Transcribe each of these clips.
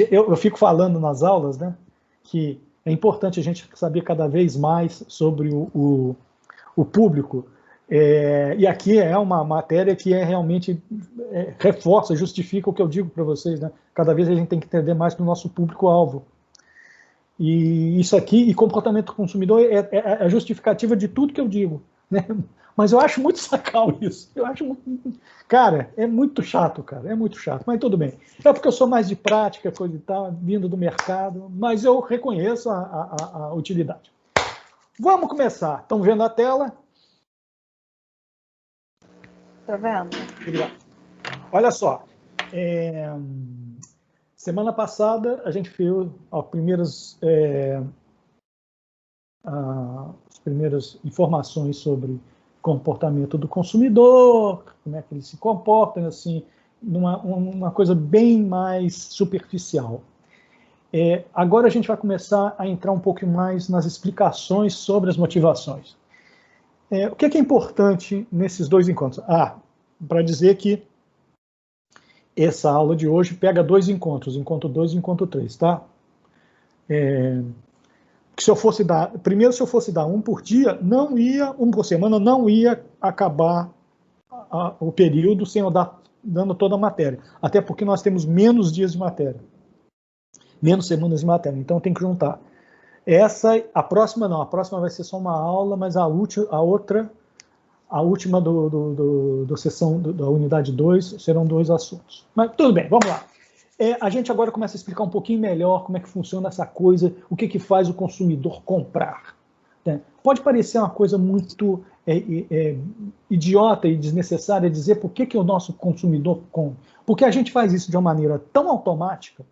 Eu fico falando nas aulas, né, que é importante a gente saber cada vez mais sobre o público, e aqui é uma matéria que realmente reforça, justifica o que eu digo para vocês, né? Cada vez a gente tem que entender mais do nosso público-alvo. E isso aqui, e comportamento do consumidor é a justificativa de tudo que eu digo, né? Mas eu acho muito sacal isso. Eu acho muito... Cara, é muito chato, cara. É muito chato, mas tudo bem. É porque eu sou mais de prática, coisa e tal, vindo do mercado, mas eu reconheço a utilidade. Vamos começar. Estão vendo a tela? Estou vendo. Obrigado. Olha só. Semana passada a gente fez as primeiras informações sobre comportamento do consumidor, como é que ele se comporta, assim, uma coisa bem mais superficial. Agora a gente vai começar a entrar um pouco mais nas explicações sobre as motivações. O que é importante nesses dois encontros? Para dizer que essa aula de hoje pega dois encontros, encontro 2 e encontro 3, tá? Se eu fosse dar um por dia, um por semana, não ia acabar o período sem eu dando toda a matéria. Até porque nós temos menos dias de matéria. Menos semanas de matéria, então tem que juntar. A próxima não, a próxima vai ser só uma aula, mas a última da unidade 2 serão 2 assuntos. Mas tudo bem, vamos lá. A gente agora começa a explicar um pouquinho melhor como é que funciona essa coisa, o que faz o consumidor comprar. Né? Pode parecer uma coisa muito idiota e desnecessária dizer por que o nosso consumidor compra. Porque a gente faz isso de uma maneira tão automática.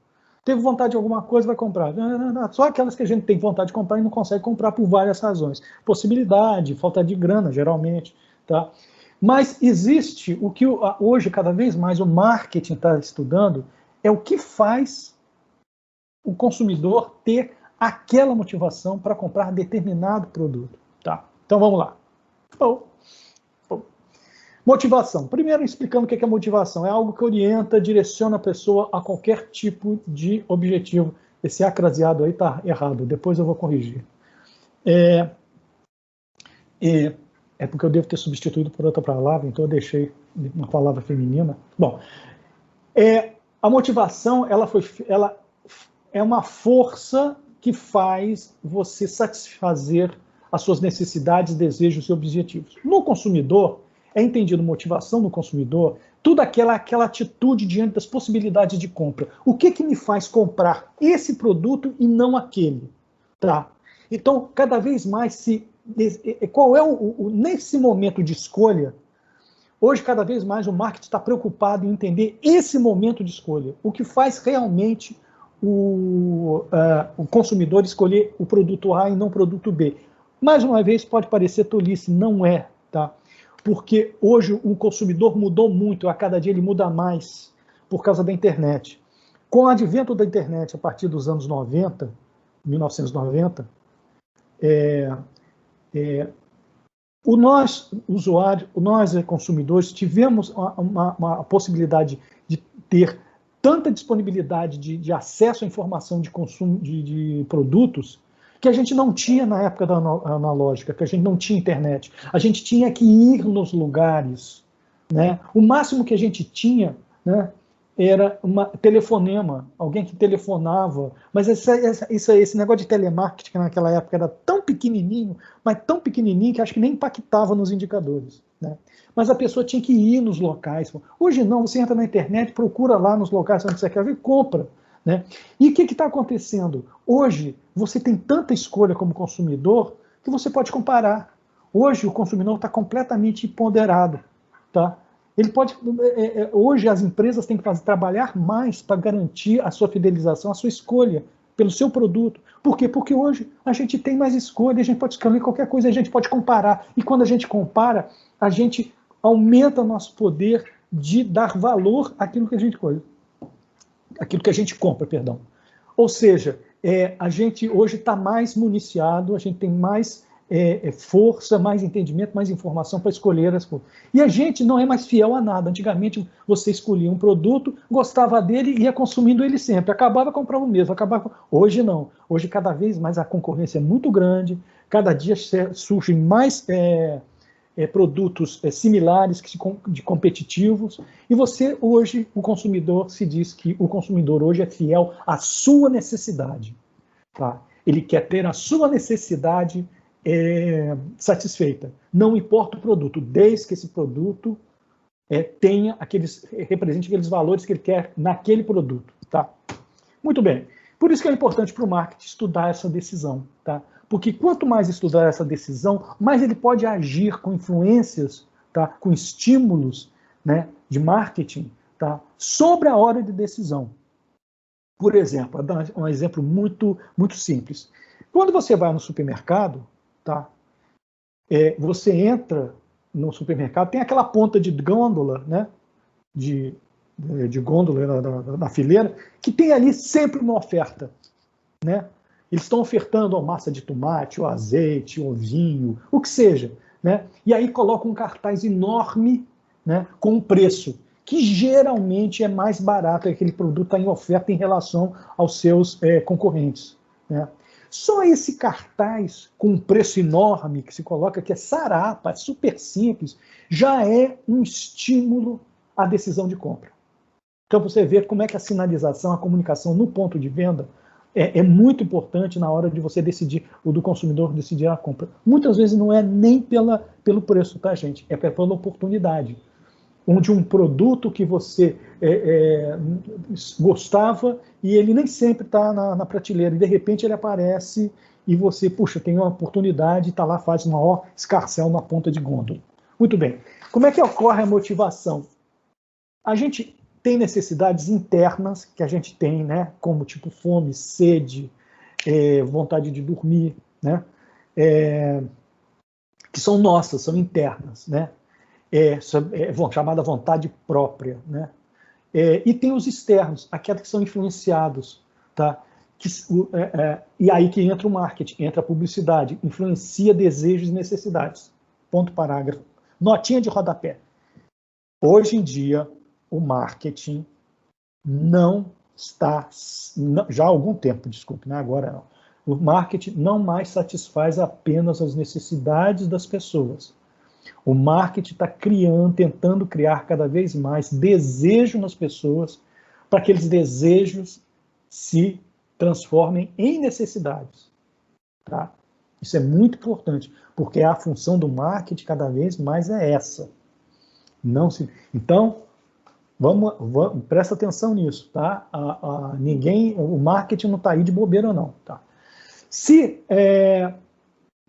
Teve vontade de alguma coisa, vai comprar. Não, só aquelas que a gente tem vontade de comprar e não consegue comprar por várias razões. Possibilidade, falta de grana, geralmente. Tá? Mas existe o que hoje, cada vez mais, o marketing está estudando, é o que faz o consumidor ter aquela motivação para comprar determinado produto. Tá? Então vamos lá. Motivação. Primeiro, explicando o que é motivação. É algo que orienta, direciona a pessoa a qualquer tipo de objetivo. Esse acraseado aí está errado, depois eu vou corrigir. É porque eu devo ter substituído por outra palavra, então eu deixei uma palavra feminina. Bom, a motivação ela é uma força que faz você satisfazer as suas necessidades, desejos e objetivos. No consumidor, é entendido motivação no consumidor, tudo aquela atitude diante das possibilidades de compra. O que me faz comprar esse produto e não aquele? Tá? Então, cada vez mais, qual é nesse momento de escolha, hoje, cada vez mais, o marketing está preocupado em entender esse momento de escolha, o que faz realmente o consumidor escolher o produto A e não o produto B. Mais uma vez, pode parecer tolice, não é, tá? Porque hoje o consumidor mudou muito, a cada dia ele muda mais, por causa da internet. Com o advento da internet, a partir dos anos 90, 1990, nós, usuários, nós consumidores, tivemos uma possibilidade de ter tanta disponibilidade de acesso à informação de consumo de produtos que a gente não tinha na época da analógica, que a gente não tinha internet. A gente tinha que ir nos lugares. Né? O máximo que a gente tinha, né, era telefonema, alguém que telefonava. Mas esse negócio de telemarketing que naquela época era tão pequenininho, mas tão pequenininho que acho que nem impactava nos indicadores. Né? Mas a pessoa tinha que ir nos locais. Hoje não, você entra na internet, procura lá nos locais onde você quer ver e compra. Né? E o que está acontecendo? Hoje, você tem tanta escolha como consumidor que você pode comparar. Hoje, o consumidor está completamente ponderado. Tá? Ele pode, hoje, as empresas têm que trabalhar mais para garantir a sua fidelização, a sua escolha pelo seu produto. Por quê? Porque hoje a gente tem mais escolha, a gente pode escolher qualquer coisa, a gente pode comparar. E quando a gente compara, a gente aumenta nosso poder de dar valor àquilo que a gente escolhe. Aquilo que a gente compra, perdão. Ou seja, a gente hoje está mais municiado, a gente tem mais força, mais entendimento, mais informação para escolher as coisas. E a gente não é mais fiel a nada. Antigamente, você escolhia um produto, gostava dele e ia consumindo ele sempre. Acabava comprando o mesmo. Hoje não. Hoje, cada vez mais, a concorrência é muito grande. Cada dia surgem mais produtos similares, de competitivos. E você, hoje, o consumidor, se diz que o consumidor hoje é fiel à sua necessidade. Tá? Ele quer ter a sua necessidade satisfeita. Não importa o produto, desde que esse produto represente aqueles valores que ele quer naquele produto. Tá? Muito bem. Por isso que é importante para o marketing estudar essa decisão. Tá? Porque quanto mais estudar essa decisão, mais ele pode agir com influências, tá? Com estímulos, né, de marketing, tá? Sobre a hora de decisão. Por exemplo, vou dar um exemplo muito, muito simples. Quando você vai no supermercado, tá? Você entra no supermercado, tem aquela ponta de gôndola, né? De gôndola na fileira, que tem ali sempre uma oferta, né? Eles estão ofertando a massa de tomate, o azeite, o vinho, o que seja, né? E aí colocam um cartaz enorme, né, com um preço que geralmente é mais barato, que aquele produto está em oferta em relação aos seus concorrentes, né? Só esse cartaz com um preço enorme que se coloca, que é sarapa, é super simples, já é um estímulo à decisão de compra. Então você vê como é que a sinalização, a comunicação no ponto de venda é muito importante na hora de você decidir, ou do consumidor decidir a compra. Muitas vezes não é nem pelo preço, tá, gente? É pela oportunidade. Onde um produto que você gostava e ele nem sempre está na prateleira, e de repente ele aparece e você, puxa, tem uma oportunidade, está lá, faz um maior escarcéu na ponta de gôndola. Muito bem. Como é que ocorre a motivação? A gente tem necessidades internas que a gente tem, né, como tipo fome, sede, vontade de dormir, né, que são nossas, são internas, né, chamada vontade própria, né, e tem os externos, aqueles que são influenciados, tá, e aí que entra o marketing, entra a publicidade, influencia desejos e necessidades. Ponto, parágrafo. Notinha de rodapé. Hoje em dia, o marketing não está, já há algum tempo, desculpe, né? Agora não. O marketing não mais satisfaz apenas as necessidades das pessoas. O marketing está tentando criar cada vez mais desejo nas pessoas, para que aqueles desejos se transformem em necessidades. Tá? Isso é muito importante, porque a função do marketing cada vez mais é essa. Então, presta atenção nisso, tá? O marketing não está aí de bobeira, não. Tá? Se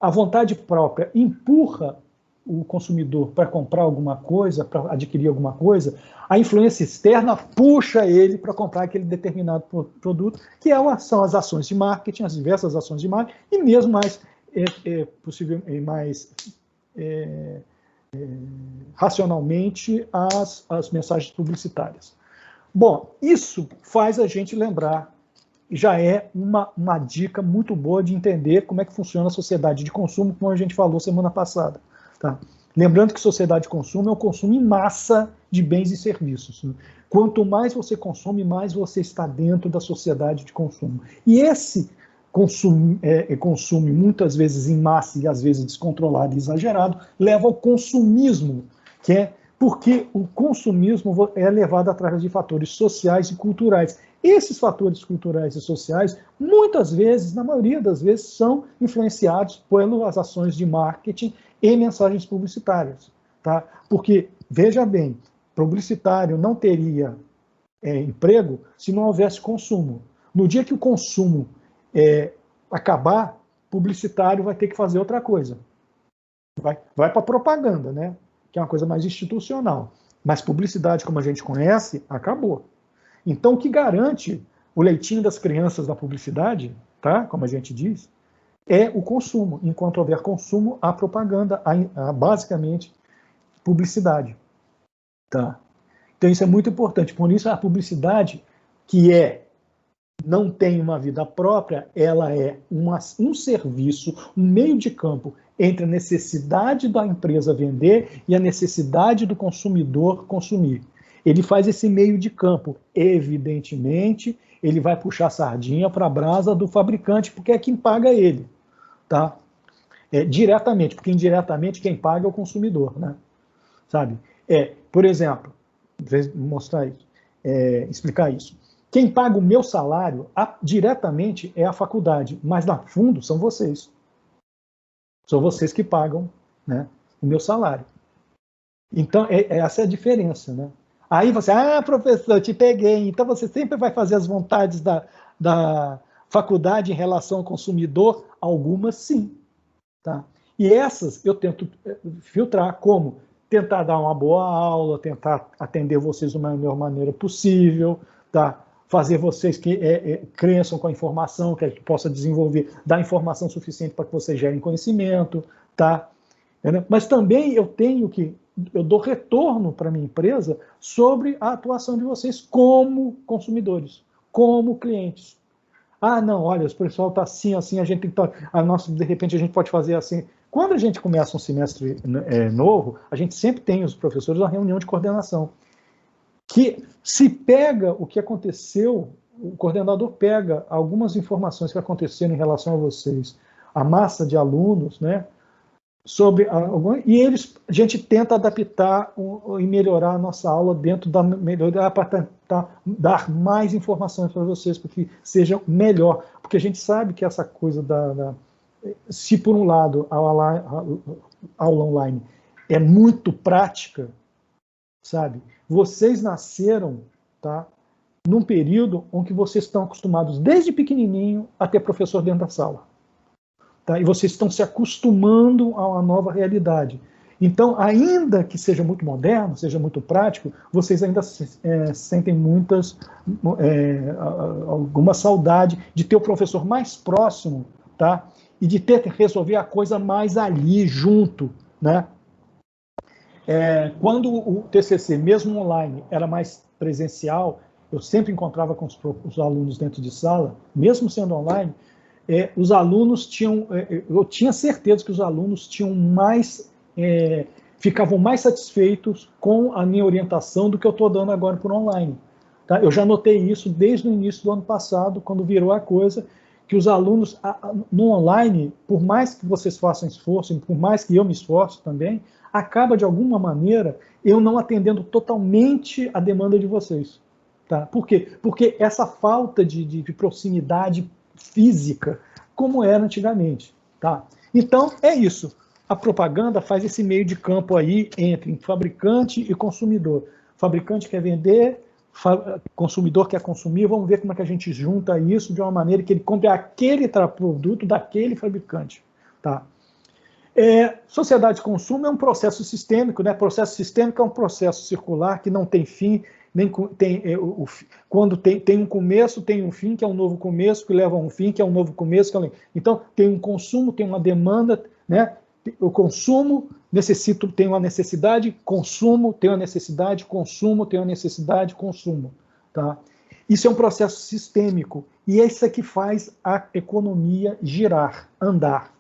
a vontade própria empurra o consumidor para comprar alguma coisa, para adquirir alguma coisa, a influência externa puxa ele para comprar aquele determinado produto, que são as ações de marketing, as diversas ações de marketing, e mesmo mais possível, mais racionalmente as mensagens publicitárias. Bom, isso faz a gente lembrar, já é uma dica muito boa de entender como é que funciona a sociedade de consumo, como a gente falou semana passada. Tá? Lembrando que sociedade de consumo é o consumo em massa de bens e serviços. Né? Quanto mais você consome, mais você está dentro da sociedade de consumo. E esse consumo muitas vezes em massa e às vezes descontrolado e exagerado, leva ao consumismo, que é porque o consumismo é levado através de fatores sociais e culturais. Esses fatores culturais e sociais, muitas vezes, na maioria das vezes, são influenciados pelas ações de marketing e mensagens publicitárias. Tá? Porque, veja bem, publicitário não teria emprego se não houvesse consumo. No dia que o consumo acabar, publicitário vai ter que fazer outra coisa. Vai para propaganda, né? Que é uma coisa mais institucional. Mas publicidade, como a gente conhece, acabou. Então, o que garante o leitinho das crianças da publicidade, tá? Como a gente diz, é o consumo. Enquanto houver consumo, há propaganda, há basicamente publicidade. Tá? Então, isso é muito importante. Por isso, a publicidade, que não tem uma vida própria, ela é um serviço, um meio de campo entre a necessidade da empresa vender e a necessidade do consumidor consumir. Ele faz esse meio de campo. Evidentemente, ele vai puxar a sardinha para a brasa do fabricante, porque é quem paga ele, tá? Diretamente, porque indiretamente quem paga é o consumidor, né? Sabe? Por exemplo, vou mostrar isso, explicar isso. Quem paga o meu salário diretamente é a faculdade, mas no fundo são vocês. São vocês que pagam, né, o meu salário. Então, essa é a diferença, né? Aí você, professor, te peguei. Então, você sempre vai fazer as vontades da faculdade em relação ao consumidor? Algumas, sim. Tá? E essas eu tento filtrar como tentar dar uma boa aula, tentar atender vocês da melhor maneira possível, tá? Fazer vocês que cresçam com a informação, que possa desenvolver, dar informação suficiente para que vocês gerem conhecimento, tá? Mas também eu dou retorno para a minha empresa sobre a atuação de vocês como consumidores, como clientes. Não, olha, o pessoal está assim, a gente tem que de repente a gente pode fazer assim. Quando a gente começa um semestre novo, a gente sempre tem os professores uma reunião de coordenação, que se pega o que aconteceu, o coordenador pega algumas informações que aconteceram em relação a vocês, a massa de alunos, né, e a gente tenta adaptar e melhorar a nossa aula dentro da melhoria para tentar dar mais informações para vocês, para que seja melhor. Porque a gente sabe que essa coisa se por um lado a aula online é muito prática, sabe? Vocês nasceram, tá, num período onde vocês estão acostumados desde pequenininho a ter professor dentro da sala. Tá? E vocês estão se acostumando a uma nova realidade. Então, ainda que seja muito moderno, seja muito prático, vocês ainda sentem alguma saudade de ter o professor mais próximo, tá? E de ter que resolver a coisa mais ali, junto, né? Quando o TCC, mesmo online, era mais presencial, eu sempre encontrava com os alunos dentro de sala, mesmo sendo online, os alunos eu tinha certeza que os alunos tinham ficavam mais satisfeitos com a minha orientação do que eu estou dando agora por online. Tá? Eu já notei isso desde o início do ano passado, quando virou a coisa, que os alunos no online, por mais que vocês façam esforço, por mais que eu me esforce também, acaba de alguma maneira eu não atendendo totalmente a demanda de vocês. Tá? Por quê? Porque essa falta de proximidade física, como era antigamente. Tá? Então, é isso. A propaganda faz esse meio de campo aí entre fabricante e consumidor. Fabricante quer vender, consumidor quer consumir, vamos ver como é que a gente junta isso de uma maneira que ele compre aquele produto daquele fabricante. Tá? Sociedade de consumo é um processo sistêmico, né? Processo sistêmico é um processo circular que não tem fim, quando tem um começo, tem um fim, que é um novo começo, que leva a um fim, que é um novo começo. Então, tem um consumo, tem uma demanda, né? O consumo tem uma necessidade, consumo, tem uma necessidade, consumo, tem uma necessidade, consumo. Tá? Isso é um processo sistêmico, e é isso que faz a economia girar, andar.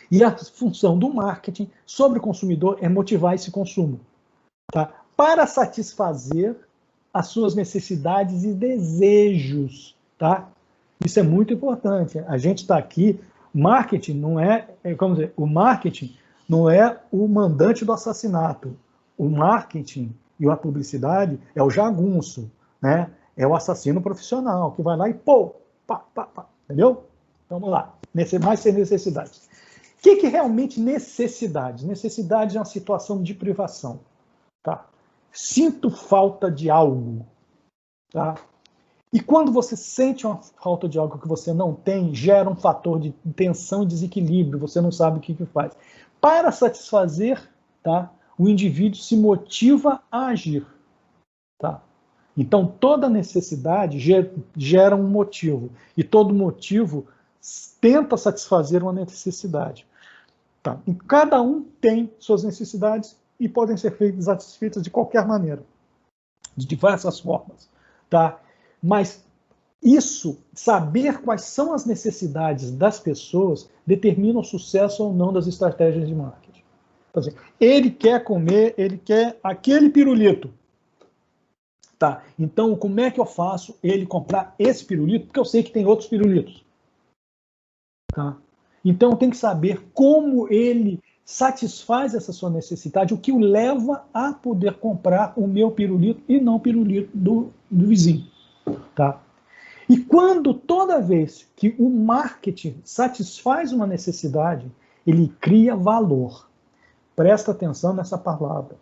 E a função do marketing sobre o consumidor é motivar esse consumo. Tá? Para satisfazer as suas necessidades e desejos. Tá? Isso é muito importante. A gente está aqui, marketing não o marketing não é o mandante do assassinato. O marketing e a publicidade é o jagunço, né? É o assassino profissional, que vai lá e pá, entendeu? Então, vamos lá, mais sem necessidades. O que realmente necessidade? Necessidade é uma situação de privação. Tá? Sinto falta de algo. Tá? E quando você sente uma falta de algo que você não tem, gera um fator de tensão e desequilíbrio, você não sabe o que faz. Para satisfazer, tá, o indivíduo se motiva a agir. Tá? Então, toda necessidade gera um motivo, e todo motivo tenta satisfazer uma necessidade. Tá? E cada um tem suas necessidades e podem ser satisfeitas de qualquer maneira, de diversas formas. Tá? Mas Isso, saber quais são as necessidades das pessoas, determina o sucesso ou não das estratégias de marketing. Então, assim, ele quer comer, ele quer aquele pirulito. Tá, então como é que eu faço ele comprar esse pirulito? Porque eu sei que tem outros pirulitos. Tá? Então tem que saber como ele satisfaz essa sua necessidade, o que o leva a poder comprar o meu pirulito e não o pirulito do vizinho. Tá? E quando toda vez que o marketing satisfaz uma necessidade, ele cria valor. Presta atenção nessa palavra.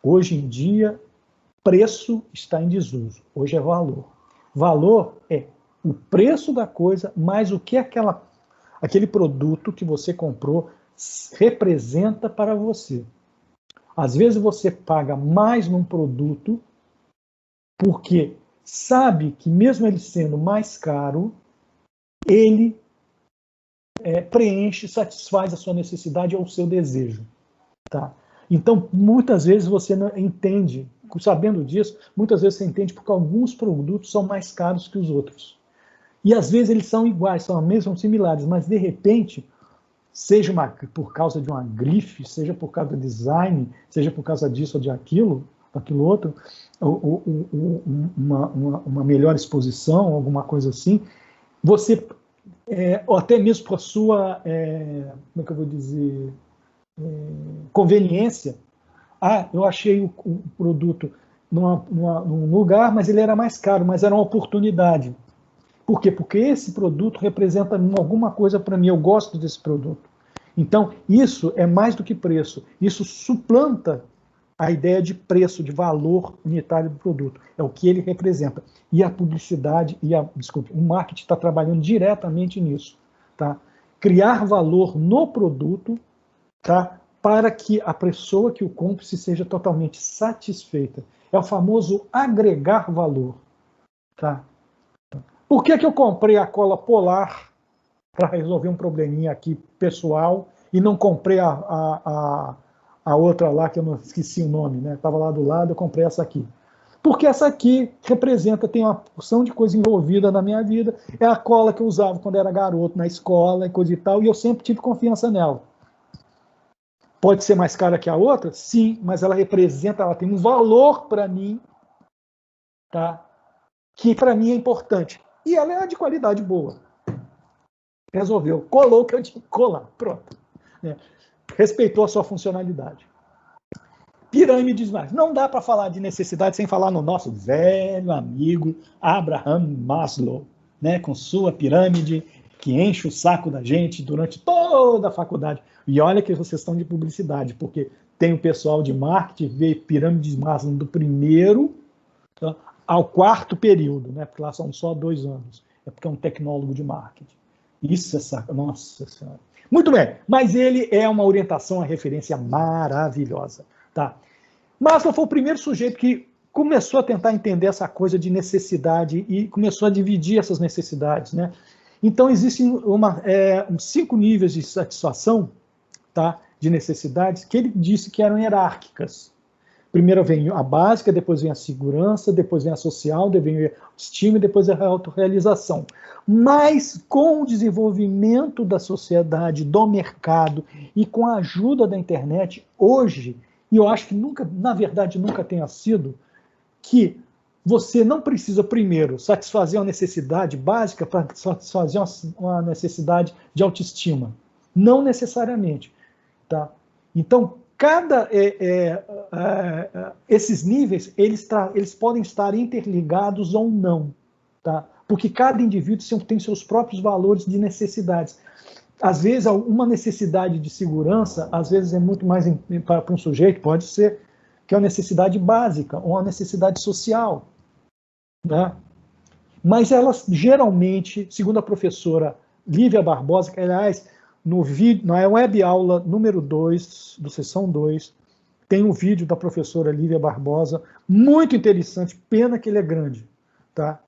Hoje em dia, preço está em desuso. Hoje é valor. Valor é o preço da coisa mais o que aquele produto que você comprou representa para você. Às vezes você paga mais num produto porque sabe que mesmo ele sendo mais caro, ele preenche, satisfaz a sua necessidade ou o seu desejo. Tá? Então, muitas vezes você não entende, sabendo disso, muitas vezes você entende porque alguns produtos são mais caros que os outros. E às vezes eles são iguais, são mesmo similares, mas de repente, seja por causa de uma grife, seja por causa do design, seja por causa disso ou de aquilo outro, uma melhor exposição, alguma coisa assim, você, ou até mesmo por sua, como é que eu vou dizer, conveniência, eu achei o produto num lugar, mas ele era mais caro, mas era uma oportunidade. Por quê? Porque esse produto representa alguma coisa para mim, eu gosto desse produto. Então, isso é mais do que preço, isso suplanta a ideia de preço, de valor unitário do produto. É o que ele representa. E a publicidade, o marketing está trabalhando diretamente nisso. Tá? Criar valor no produto, tá? Para que a pessoa que o compre seja totalmente satisfeita. É o famoso agregar valor. Tá? Por que eu comprei a cola polar para resolver um probleminha aqui pessoal e não comprei a outra lá, que eu não esqueci o nome, né? Estava lá do lado, eu comprei essa aqui. Porque essa aqui tem uma porção de coisa envolvida na minha vida. É a cola que eu usava quando era garoto na escola e coisa e tal, e eu sempre tive confiança nela. Pode ser mais cara que a outra? Sim, mas ela tem um valor para mim, tá? Que para mim é importante. E ela é de qualidade boa. Resolveu. Colou o que eu tinha que colar. Pronto. Respeitou a sua funcionalidade. Pirâmides mais. Não dá para falar de necessidade sem falar no nosso velho amigo Abraham Maslow, né? Com sua pirâmide que enche o saco da gente durante toda a faculdade. E olha que vocês estão de publicidade, porque tem o pessoal de marketing, vê pirâmide de Maslow do primeiro ao quarto período, né? Porque lá são só 2 anos. É porque é um tecnólogo de marketing. Isso é saco. Nossa Senhora. Muito bem, mas ele é uma orientação, uma referência maravilhosa. Tá? Maslow foi o primeiro sujeito que começou a tentar entender essa coisa de necessidade e começou a dividir essas necessidades. Né? Então, existem 5 níveis de satisfação, tá, de necessidades que ele disse que eram hierárquicas. Primeiro vem a básica, depois vem a segurança, depois vem a social, depois vem a autoestima e depois a autorrealização. Mas com o desenvolvimento da sociedade, do mercado e com a ajuda da internet, hoje, e eu acho que na verdade nunca tenha sido, que você não precisa primeiro satisfazer uma necessidade básica para satisfazer uma necessidade de autoestima. Não necessariamente. Tá? Então, esses níveis, eles podem estar interligados ou não, tá? Porque cada indivíduo tem seus próprios valores de necessidades. Às vezes, uma necessidade de segurança, às vezes é muito mais para um sujeito, pode ser que é uma necessidade básica, ou uma necessidade social, né? Mas elas, geralmente, segundo a professora Lívia Barbosa, que, aliás, na web aula número 2, do sessão 2, tem um vídeo da professora Lívia Barbosa, muito interessante, pena que ele é grande, tá?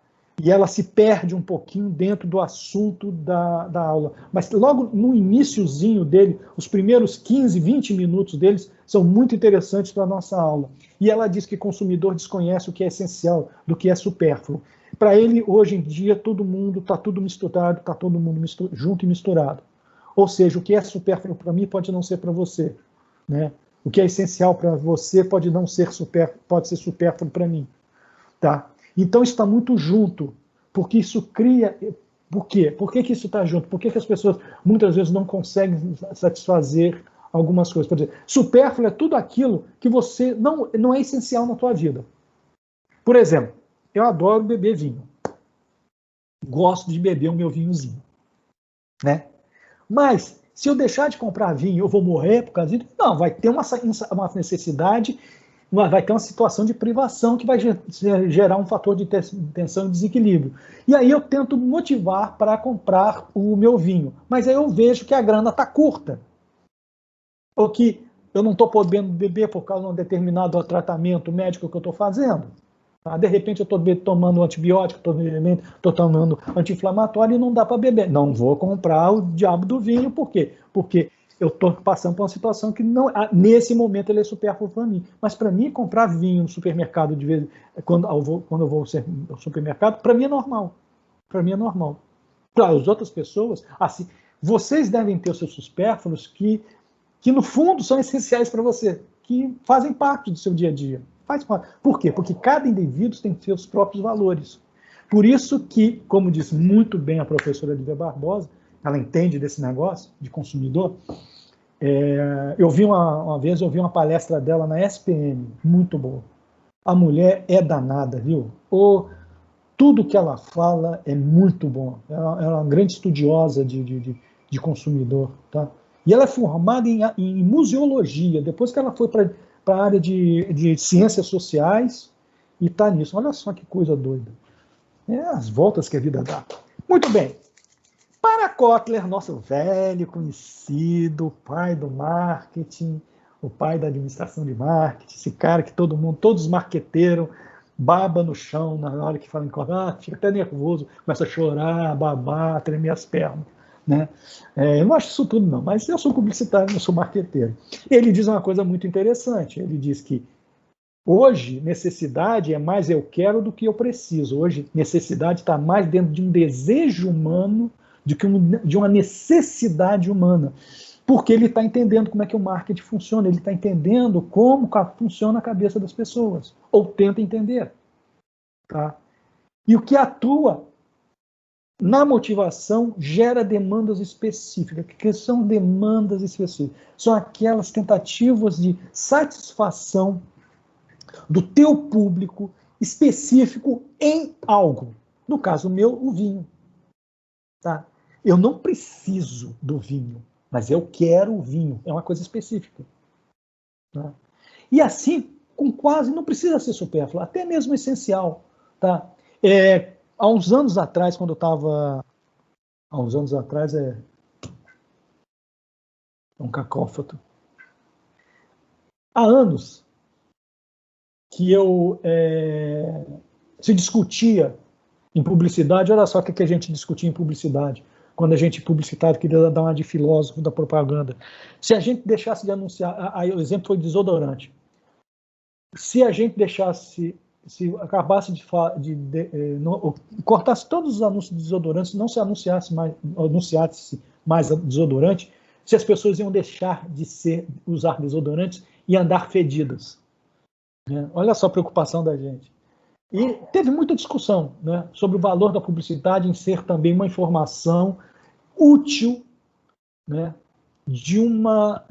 E ela se perde um pouquinho dentro do assunto da aula. Mas logo no iniciozinho dele, os primeiros 15, 20 minutos deles são muito interessantes para a nossa aula. E ela diz que o consumidor desconhece o que é essencial, do que é supérfluo. Para ele, hoje em dia, todo mundo está tudo misturado, está todo mundo junto e misturado. Ou seja, o que é supérfluo para mim pode não ser para você, né? O que é essencial para você pode não ser pode ser supérfluo para mim, tá? Então está muito junto, porque isso cria. Por quê? Por que isso está junto? Por que as pessoas muitas vezes não conseguem satisfazer algumas coisas? Por exemplo, supérfluo é tudo aquilo que você não é essencial na tua vida. Por exemplo, eu adoro beber vinho. Gosto de beber o meu vinhozinho, né? Mas, se eu deixar de comprar vinho, eu vou morrer por causa disso? Não, vai ter uma necessidade, vai ter uma situação de privação que vai gerar um fator de tensão e desequilíbrio. E aí eu tento motivar para comprar o meu vinho. Mas aí eu vejo que a grana está curta. Ou que eu não estou podendo beber por causa de um determinado tratamento médico que eu estou fazendo. De repente eu estou tomando antibiótico, estou tomando anti-inflamatório e não dá para beber. Não vou comprar o diabo do vinho, por quê? Porque eu estou passando por uma situação que não, nesse momento ele é supérfluo para mim. Mas para mim, comprar vinho no supermercado, de vez, quando eu vou ao supermercado, para mim é normal. Para mim é normal. Para as outras pessoas, assim, vocês devem ter os seus supérfluos que no fundo são essenciais para você, que fazem parte do seu dia a dia. Faz parte. Por quê? Porque cada indivíduo tem seus próprios valores. Por isso que, como disse muito bem a professora Lívia Barbosa, ela entende desse negócio de consumidor. Eu vi uma vez uma palestra dela na SPM, muito boa. A mulher é danada, viu? Tudo que ela fala é muito bom. Ela é uma grande estudiosa de consumidor, tá? E ela é formada em museologia. Depois que ela foi para a área de ciências sociais e está nisso. Olha só que coisa doida. As voltas que a vida dá. Muito bem. Para Kotler, nosso velho conhecido, o pai do marketing, o pai da administração de marketing, esse cara que todos os marqueteiros baba no chão na hora que fala em Kotler, fica até nervoso, começa a chorar, babar, tremer as pernas. Né? Eu não acho isso tudo, não, mas eu sou publicitário, eu sou marqueteiro. Ele diz uma coisa muito interessante, ele diz que hoje necessidade é mais eu quero do que eu preciso. Hoje necessidade está mais dentro de um desejo humano do que de uma necessidade humana. Porque ele está entendendo como é que o marketing funciona, ele está entendendo como funciona a cabeça das pessoas, ou tenta entender. Tá? E o que atua na motivação gera demandas específicas. O que são demandas específicas? São aquelas tentativas de satisfação do teu público específico em algo. No caso meu, o vinho. Tá? Eu não preciso do vinho, mas eu quero o vinho. É uma coisa específica. Tá? E assim, com quase, não precisa ser supérfluo, até mesmo essencial. Tá? Há uns anos atrás, quando eu estava... Há uns anos atrás é um cacófato. Há anos que se discutia em publicidade, olha só o que a gente discutia em publicidade, quando a gente publicitário queria dar uma de filósofo da propaganda. Se a gente deixasse de anunciar, aí o exemplo foi desodorante. Se a gente deixasse, se acabasse cortasse todos os anúncios de desodorantes, não se anunciasse mais desodorante, se as pessoas iam deixar de usar desodorantes e andar fedidas. Né? Olha só a preocupação da gente. E teve muita discussão, né, sobre o valor da publicidade em ser também uma informação útil, né, de uma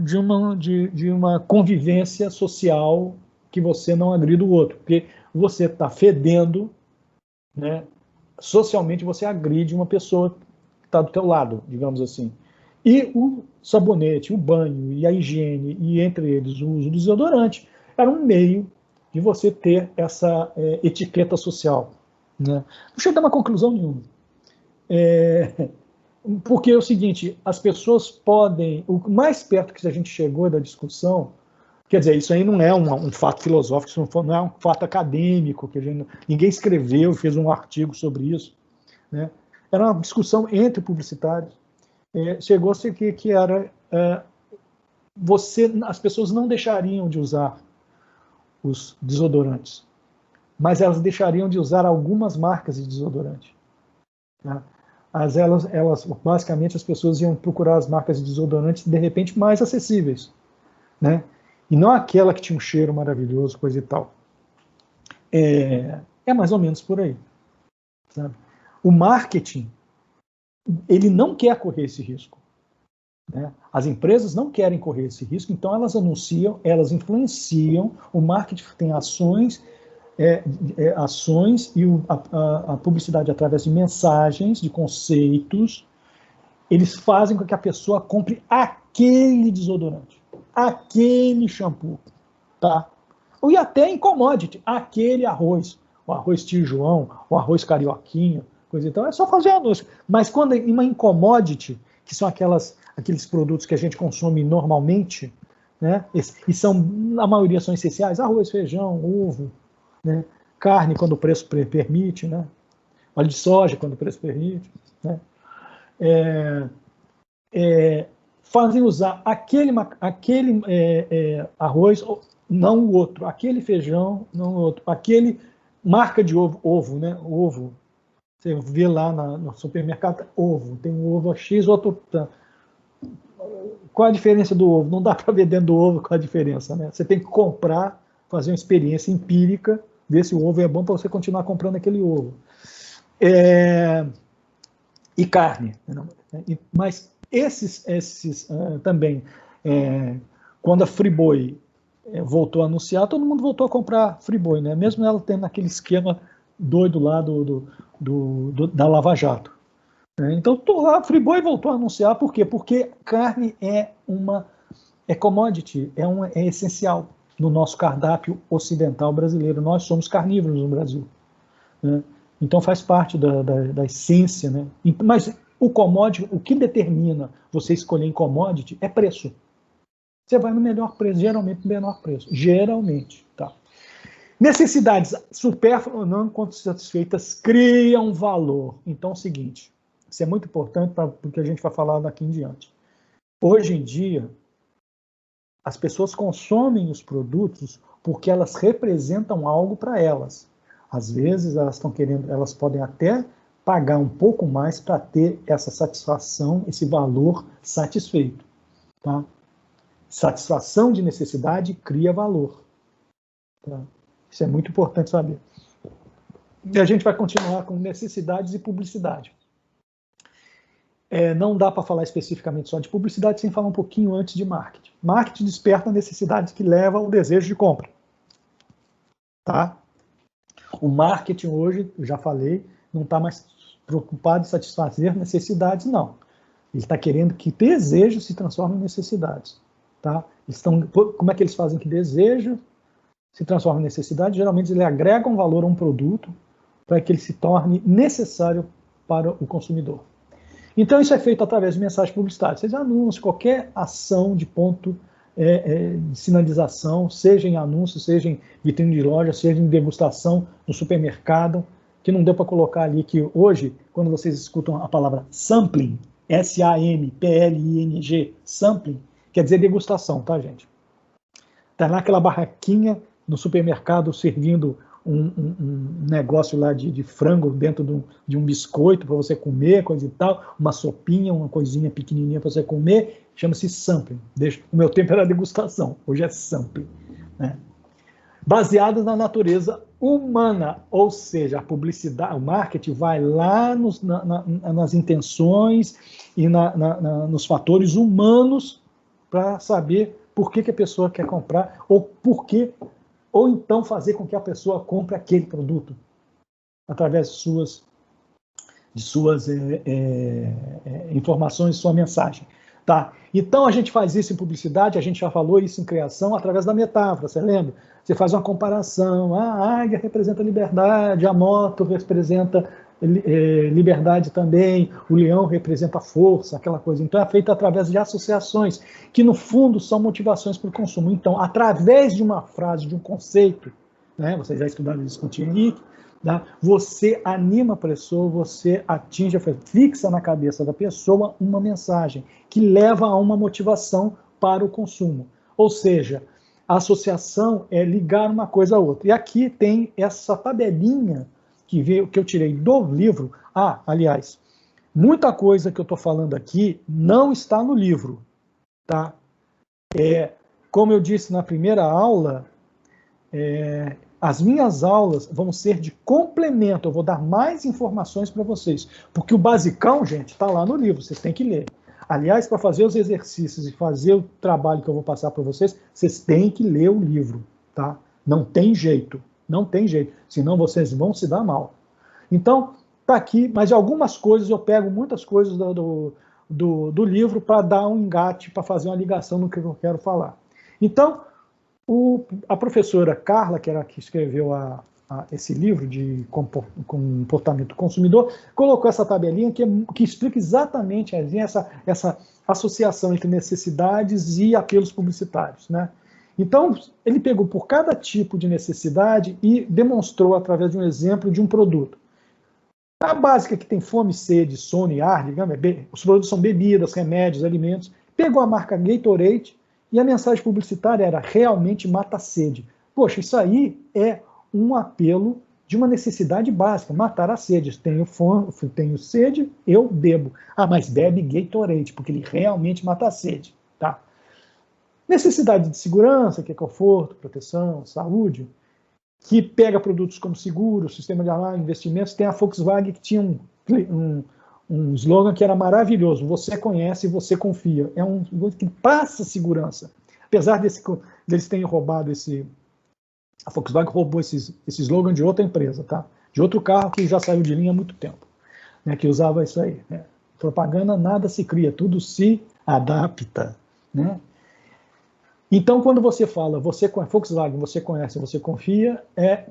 convivência social que você não agride o outro, porque você está fedendo, né, socialmente você agride uma pessoa que está do teu lado, digamos assim. E o sabonete, o banho e a higiene, e entre eles o uso do desodorante, era um meio de você ter essa etiqueta social. Né? Não chega a uma conclusão nenhuma. Porque é o seguinte, as pessoas podem... O mais perto que a gente chegou da discussão, quer dizer, isso aí não é um fato filosófico, isso não é um fato acadêmico, que ninguém escreveu, fez um artigo sobre isso. Né? Era uma discussão entre publicitários. Chegou-se que era... as pessoas não deixariam de usar os desodorantes. mas elas deixariam de usar algumas marcas de desodorante. Né? Elas, basicamente, as pessoas iam procurar as marcas de desodorante, de repente, mais acessíveis. Né? E não aquela que tinha um cheiro maravilhoso, coisa e tal. É mais ou menos por aí. Sabe? O marketing, ele não quer correr esse risco. Né? As empresas não querem correr esse risco, então elas anunciam, elas influenciam, o marketing tem ações e a publicidade através de mensagens, de conceitos, eles fazem com que a pessoa compre aquele desodorante, aquele shampoo, tá? E até em commodity, aquele arroz, o arroz tio João, o arroz carioquinha, coisa e tal, é só fazer anúncio. Mas quando em commodity, que são aqueles produtos que a gente consome normalmente, né? E a maioria são essenciais, arroz, feijão, ovo, né? Carne quando o preço permite, né? Óleo de soja quando o preço permite, né? Fazem usar aquele arroz, não o outro, aquele feijão, não o outro, aquele marca de ovo, né? Ovo. Você vê lá no supermercado, ovo, tem um ovo X, outro. Qual a diferença do ovo? Não dá para ver dentro do ovo qual a diferença, né? Você tem que comprar, fazer uma experiência empírica, ver se o ovo é bom para você continuar comprando aquele ovo. E carne. Mas esses também, quando a Friboi voltou a anunciar, todo mundo voltou a comprar Friboi, né? Mesmo ela tendo aquele esquema doido lá da Lava Jato. Então, a Friboi voltou a anunciar, por quê? Porque carne é commodity, é essencial no nosso cardápio ocidental brasileiro. Nós somos carnívoros no Brasil. Né? Então, faz parte da essência. Né? Mas o commodity, o que determina você escolher em commodity é preço. Você vai no melhor preço, geralmente no menor preço. Geralmente, tá? Necessidades supérfluas ou não satisfeitas criam valor. Então, é o seguinte, isso é muito importante para o que a gente vai falar daqui em diante. Hoje em dia, as pessoas consomem os produtos porque elas representam algo para elas. Às vezes, elas podem até pagar um pouco mais para ter essa satisfação, esse valor satisfeito. Tá? Satisfação de necessidade cria valor. Tá? Isso é muito importante saber. E a gente vai continuar com necessidades e publicidade. Não dá para falar especificamente só de publicidade sem falar um pouquinho antes de marketing. Marketing desperta necessidades que levam ao desejo de compra. Tá? O marketing hoje, eu já falei, não está mais preocupado em satisfazer necessidades, não. Ele está querendo que desejos se transformem em necessidades. Tá? Como é que eles fazem que desejo se transforma em necessidade? Geralmente eles agregam valor a um produto para que ele se torne necessário para o consumidor. Então isso é feito através de mensagens publicitárias, seja anúncio, qualquer ação de ponto de sinalização, seja em anúncio, seja em vitrine de loja, seja em degustação no supermercado, que não deu para colocar ali que hoje, quando vocês escutam a palavra sampling, S-A-M-P-L-I-N-G, sampling, quer dizer degustação, tá, gente? Tá naquela barraquinha no supermercado servindo um negócio lá de frango dentro de um biscoito para você comer, coisa e tal, uma sopinha, uma coisinha pequenininha para você comer, chama-se sampling. O meu tempo era degustação, hoje é sampling. Né? Baseadas na natureza humana, ou seja, a publicidade, o marketing vai lá nas intenções e nos fatores humanos para saber por que a pessoa quer comprar ou então fazer com que a pessoa compre aquele produto através de suas informações, de sua mensagem. Tá? Então a gente faz isso em publicidade, a gente já falou isso em criação através da metáfora, você lembra? Você faz uma comparação, a águia representa liberdade, a moto representa liberdade também, o leão representa força, aquela coisa. Então é feito através de associações, que no fundo são motivações para o consumo. Então, através de uma frase, de um conceito, né, vocês já estudaram isso com o Thierry, né, você anima a pessoa, você atinge, fixa na cabeça da pessoa uma mensagem que leva a uma motivação para o consumo. Ou seja, A associação é ligar uma coisa a outra. E aqui tem essa tabelinha que eu tirei do livro. Ah, aliás, muita coisa que eu estou falando aqui não está no livro, tá? Como eu disse na primeira aula, as minhas aulas vão ser de complemento, eu vou dar mais informações para vocês, porque o basicão, gente, está lá no livro, vocês têm que ler. Aliás, para fazer os exercícios e fazer o trabalho que eu vou passar para vocês, vocês têm que ler o livro, tá? Não tem jeito, senão vocês vão se dar mal. Então, está aqui, mas algumas coisas, eu pego muitas coisas do livro para dar um engate, para fazer uma ligação no que eu quero falar. Então, a professora Carla, que era a que escreveu esse livro de comportamento do consumidor, colocou essa tabelinha que explica exatamente essa associação entre necessidades e apelos publicitários, né? Então, ele pegou por cada tipo de necessidade e demonstrou através de um exemplo de um produto. A básica, que tem fome, sede, sono e ar, digamos, os produtos são bebidas, remédios, alimentos. Pegou a marca Gatorade e a mensagem publicitária era: realmente mata a sede. Poxa, isso aí é um apelo de uma necessidade básica, matar a sede. Tenho fome, tenho sede, eu bebo. Ah, mas bebe Gatorade, porque ele realmente mata a sede. Tá? Necessidade de segurança, que é conforto, proteção, saúde, que pega produtos como seguro, sistema de alarme, investimentos. Tem a Volkswagen, que tinha um slogan que era maravilhoso: você conhece, você confia. É um slogan que passa segurança. Apesar deles terem roubado a Volkswagen roubou esse slogan de outra empresa, tá? De outro carro que já saiu de linha há muito tempo, né? Que usava isso aí. Né? Propaganda nada se cria, tudo se adapta, né? Então, quando você fala, você com a Volkswagen, você conhece, você confia,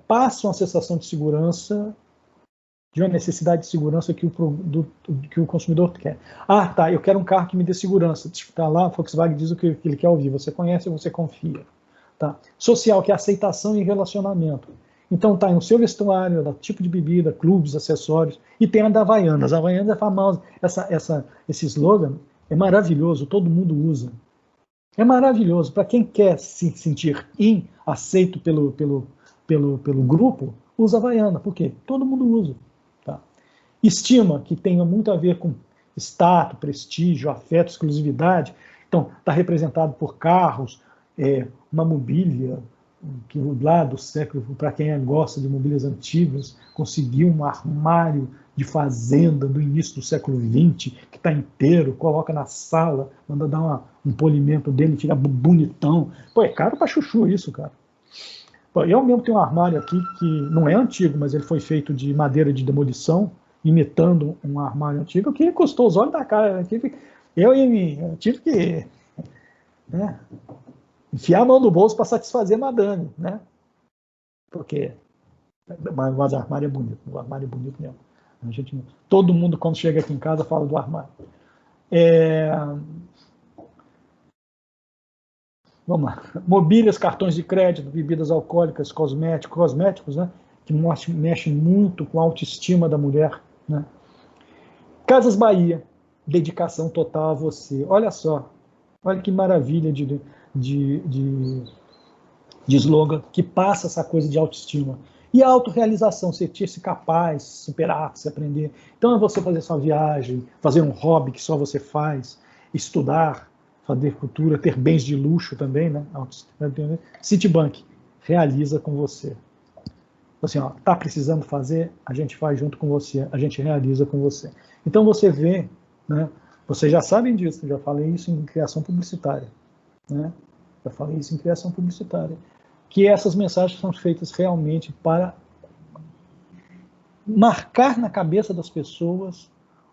passa uma sensação de segurança, de uma necessidade de segurança que o consumidor quer. Ah, tá, eu quero um carro que me dê segurança. Está lá, a Volkswagen diz o que ele quer ouvir. Você conhece, você confia. Tá? Social, que é aceitação e relacionamento. Então tá no seu vestuário, do tipo de bebida, clubes, acessórios, e tem a da Havaianas. A Havaianas é famosa. Esse slogan é maravilhoso, todo mundo usa. É maravilhoso. Para quem quer se sentir aceito pelo grupo, usa a Havaiana. Por quê? Todo mundo usa. Tá? Estima, que tem muito a ver com status, prestígio, afeto, exclusividade. Então, está representado por carros, uma mobília, que lá do século, para quem gosta de mobílias antigas, conseguiu um armário de fazenda do início do século XX, que está inteiro, coloca na sala, manda dar um polimento dele, fica bonitão. Pô, é caro pra chuchu isso, cara. Pô, eu mesmo tenho um armário aqui que não é antigo, mas ele foi feito de madeira de demolição, imitando um armário antigo, que custou os olhos da cara. Eu tive que enfiar a mão no bolso para satisfazer madame, né? Porque mas o armário é bonito, mesmo. Todo mundo, quando chega aqui em casa, fala do armário. Vamos lá. Mobílias, cartões de crédito, bebidas alcoólicas, cosméticos, né? Que mexem muito com a autoestima da mulher, né? Casas Bahia, dedicação total a você. Olha só, olha que maravilha de slogan que passa essa coisa de autoestima. E a autorrealização, você ser capaz, superar, se aprender. Então é você fazer sua viagem, fazer um hobby que só você faz, estudar, fazer cultura, ter bens de luxo também, né? Citibank, realiza com você. Assim, ó, tá precisando fazer, a gente faz junto com você, a gente realiza com você. Então você vê, né? Vocês já sabem disso, já falei isso em criação publicitária, né? Já falei isso em criação publicitária. Que essas mensagens são feitas realmente para marcar na cabeça das pessoas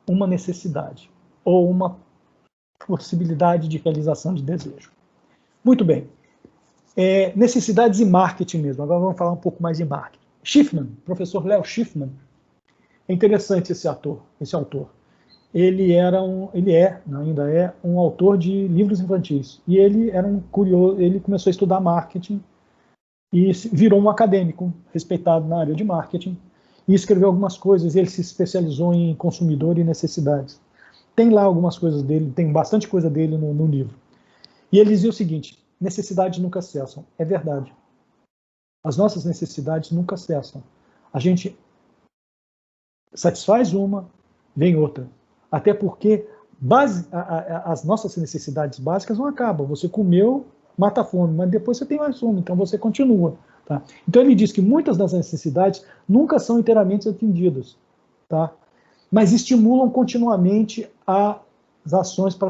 uma necessidade ou uma possibilidade de realização de desejo. Muito bem. Necessidades e marketing mesmo. Agora vamos falar um pouco mais de marketing. Schiffman, professor Léo Schiffman. É interessante esse autor. Ele ainda é um autor de livros infantis. E ele era curioso, ele começou a estudar marketing e virou um acadêmico respeitado na área de marketing e escreveu algumas coisas. Ele se especializou em consumidor e necessidades. Tem lá algumas coisas dele, tem bastante coisa dele no livro. E ele dizia o seguinte: necessidades nunca cessam. É verdade. As nossas necessidades nunca cessam. A gente satisfaz uma, vem outra. Até porque as nossas necessidades básicas não acabam. Você comeu, mata a fome, mas depois você tem mais fome, então você continua. Tá? Então ele diz que muitas das necessidades nunca são inteiramente atendidas, tá? Mas estimulam continuamente as ações para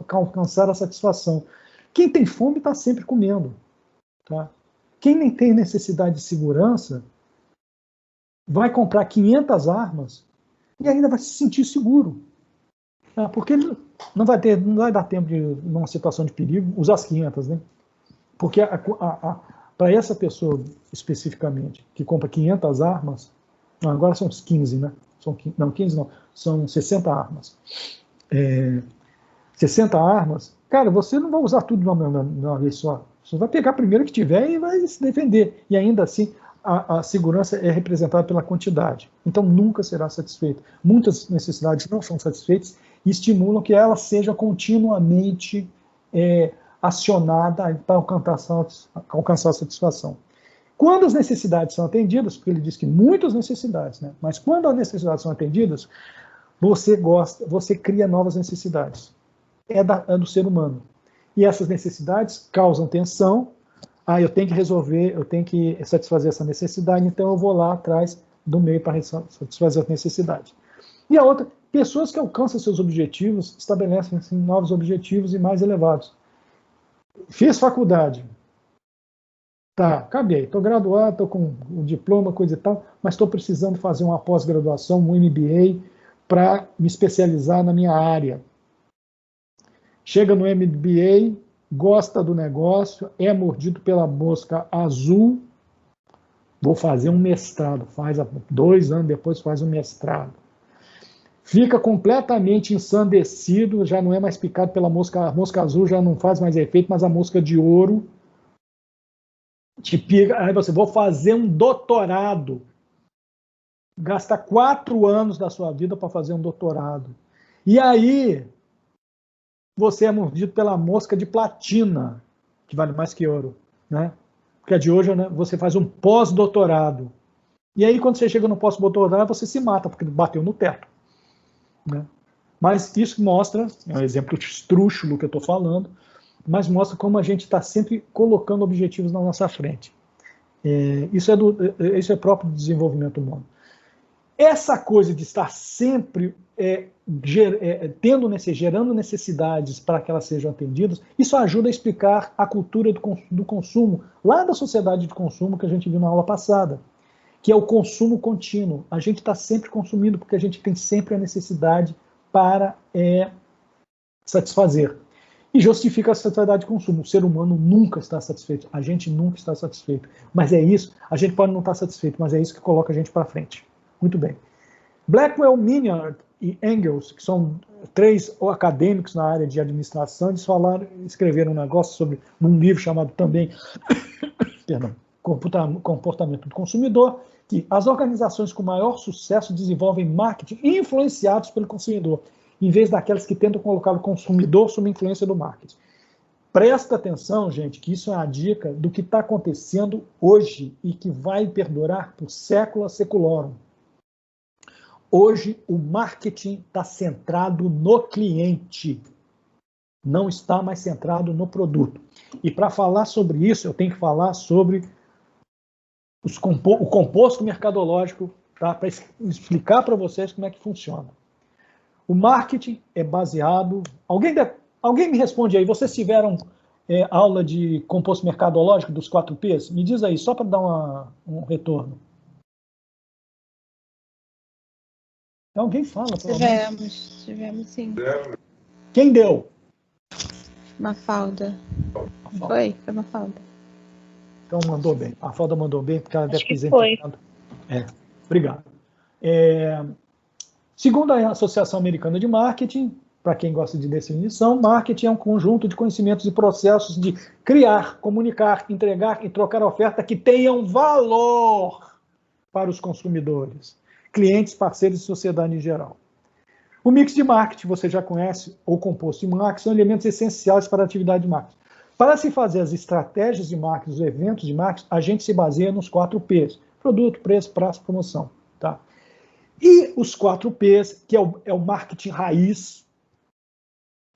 alcançar a satisfação. Quem tem fome está sempre comendo. Tá? Quem nem tem necessidade de segurança vai comprar 500 armas e ainda vai se sentir seguro. Tá? Porque ele não vai dar tempo de, numa situação de perigo, usar as 500, né? Porque para essa pessoa especificamente, que compra 500 armas, agora são uns 15, né? Não, 15 não, são 60 armas. 60 armas, cara, você não vai usar tudo de uma vez só. Você vai pegar a primeira que tiver e vai se defender. E ainda assim, a segurança é representada pela quantidade. Então, nunca será satisfeita. Muitas necessidades não são satisfeitas e estimulam que ela seja continuamente acionada para alcançar a satisfação. Quando as necessidades são atendidas, porque ele diz que muitas necessidades, né? Mas quando as necessidades são atendidas, você cria novas necessidades. É do ser humano. E essas necessidades causam tensão. Eu tenho que resolver, eu tenho que satisfazer essa necessidade, então eu vou lá atrás do meio para satisfazer as necessidades. E a outra, pessoas que alcançam seus objetivos estabelecem assim, novos objetivos e mais elevados. Fiz faculdade. Tá, acabei. Estou graduado, estou com o diploma, coisa e tal, mas estou precisando fazer uma pós-graduação, um MBA, para me especializar na minha área. Chega no MBA, gosta do negócio, é mordido pela mosca azul, vou fazer um mestrado, 2 anos depois faz um mestrado. Fica completamente ensandecido, já não é mais picado pela mosca, a mosca azul já não faz mais efeito, mas a mosca de ouro te pica, aí você, vou fazer um doutorado, gasta 4 anos da sua vida para fazer um doutorado. E aí, você é mordido pela mosca de platina, que vale mais que ouro, né? Porque a de hoje, né, você faz um pós-doutorado. E aí, quando você chega no pós-doutorado, você se mata, porque bateu no teto. Né? Mas isso mostra, é um exemplo estrúxulo que eu estou falando, mas mostra como a gente está sempre colocando objetivos na nossa frente. Isso é próprio do desenvolvimento humano. Essa coisa de estar sempre gerando necessidades para que elas sejam atendidas, isso ajuda a explicar a cultura do consumo, lá da sociedade de consumo que a gente viu na aula passada, que é o consumo contínuo. A gente está sempre consumindo porque a gente tem sempre a necessidade para satisfazer. E justifica a sociedade de consumo. O ser humano nunca está satisfeito. A gente nunca está satisfeito. Mas é isso, a gente pode não estar satisfeito, mas é isso que coloca a gente para frente. Muito bem. Blackwell, Minard e Engels, que são 3 acadêmicos na área de administração, eles escreveram um negócio num livro chamado também Comportamento do Consumidor, que as organizações com maior sucesso desenvolvem marketing influenciados pelo consumidor, em vez daquelas que tentam colocar o consumidor sob a influência do marketing. Presta atenção, gente, que isso é a dica do que está acontecendo hoje e que vai perdurar por século seculorum. Hoje, o marketing está centrado no cliente, não está mais centrado no produto. E para falar sobre isso, eu tenho que falar sobre o composto mercadológico, tá? Para explicar para vocês como é que funciona. O marketing é baseado... Alguém me responde aí, vocês tiveram aula de composto mercadológico dos 4 Ps? Me diz aí, só para dar um retorno. Alguém fala? Tivemos sim. Quem deu? Mafalda. Foi Mafalda. Então mandou bem. A Mafalda mandou bem, porque ela deve ter foi. Obrigado. Segundo a Associação Americana de Marketing, para quem gosta de definição, marketing é um conjunto de conhecimentos e processos de criar, comunicar, entregar e trocar oferta que tenham valor para os consumidores, clientes, parceiros e sociedade em geral. O mix de marketing, você já conhece, ou composto de marketing, são elementos essenciais para a atividade de marketing. Para se fazer as estratégias de marketing, os eventos de marketing, a gente se baseia nos 4 P's. Produto, preço, prazo, promoção. Tá? E os 4 P's, que é o marketing raiz,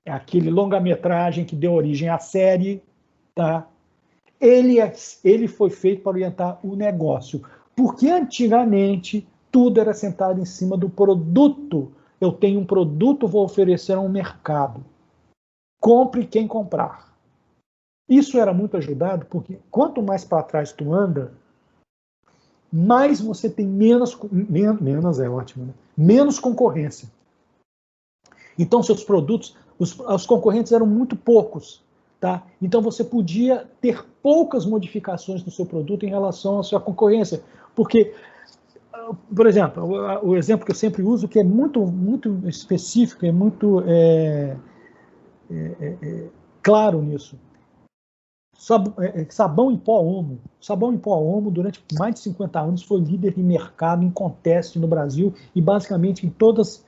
é aquele longa-metragem que deu origem à série, tá? Ele foi feito para orientar o negócio. Porque antigamente tudo era sentado em cima do produto. Eu tenho um produto, vou oferecer a um mercado. Compre quem comprar. Isso era muito ajudado, porque quanto mais para trás tu anda, mais você tem menos é ótimo, né? Menos concorrência. Então, seus produtos, os concorrentes eram muito poucos. Tá? Então, você podia ter poucas modificações no seu produto em relação à sua concorrência. Porque, por exemplo, o exemplo que eu sempre uso, que é muito específico, é muito claro nisso. Sabão em pó Omo. Sabão em pó Omo, durante mais de 50 anos, foi líder de mercado em conteste no Brasil e basicamente em todos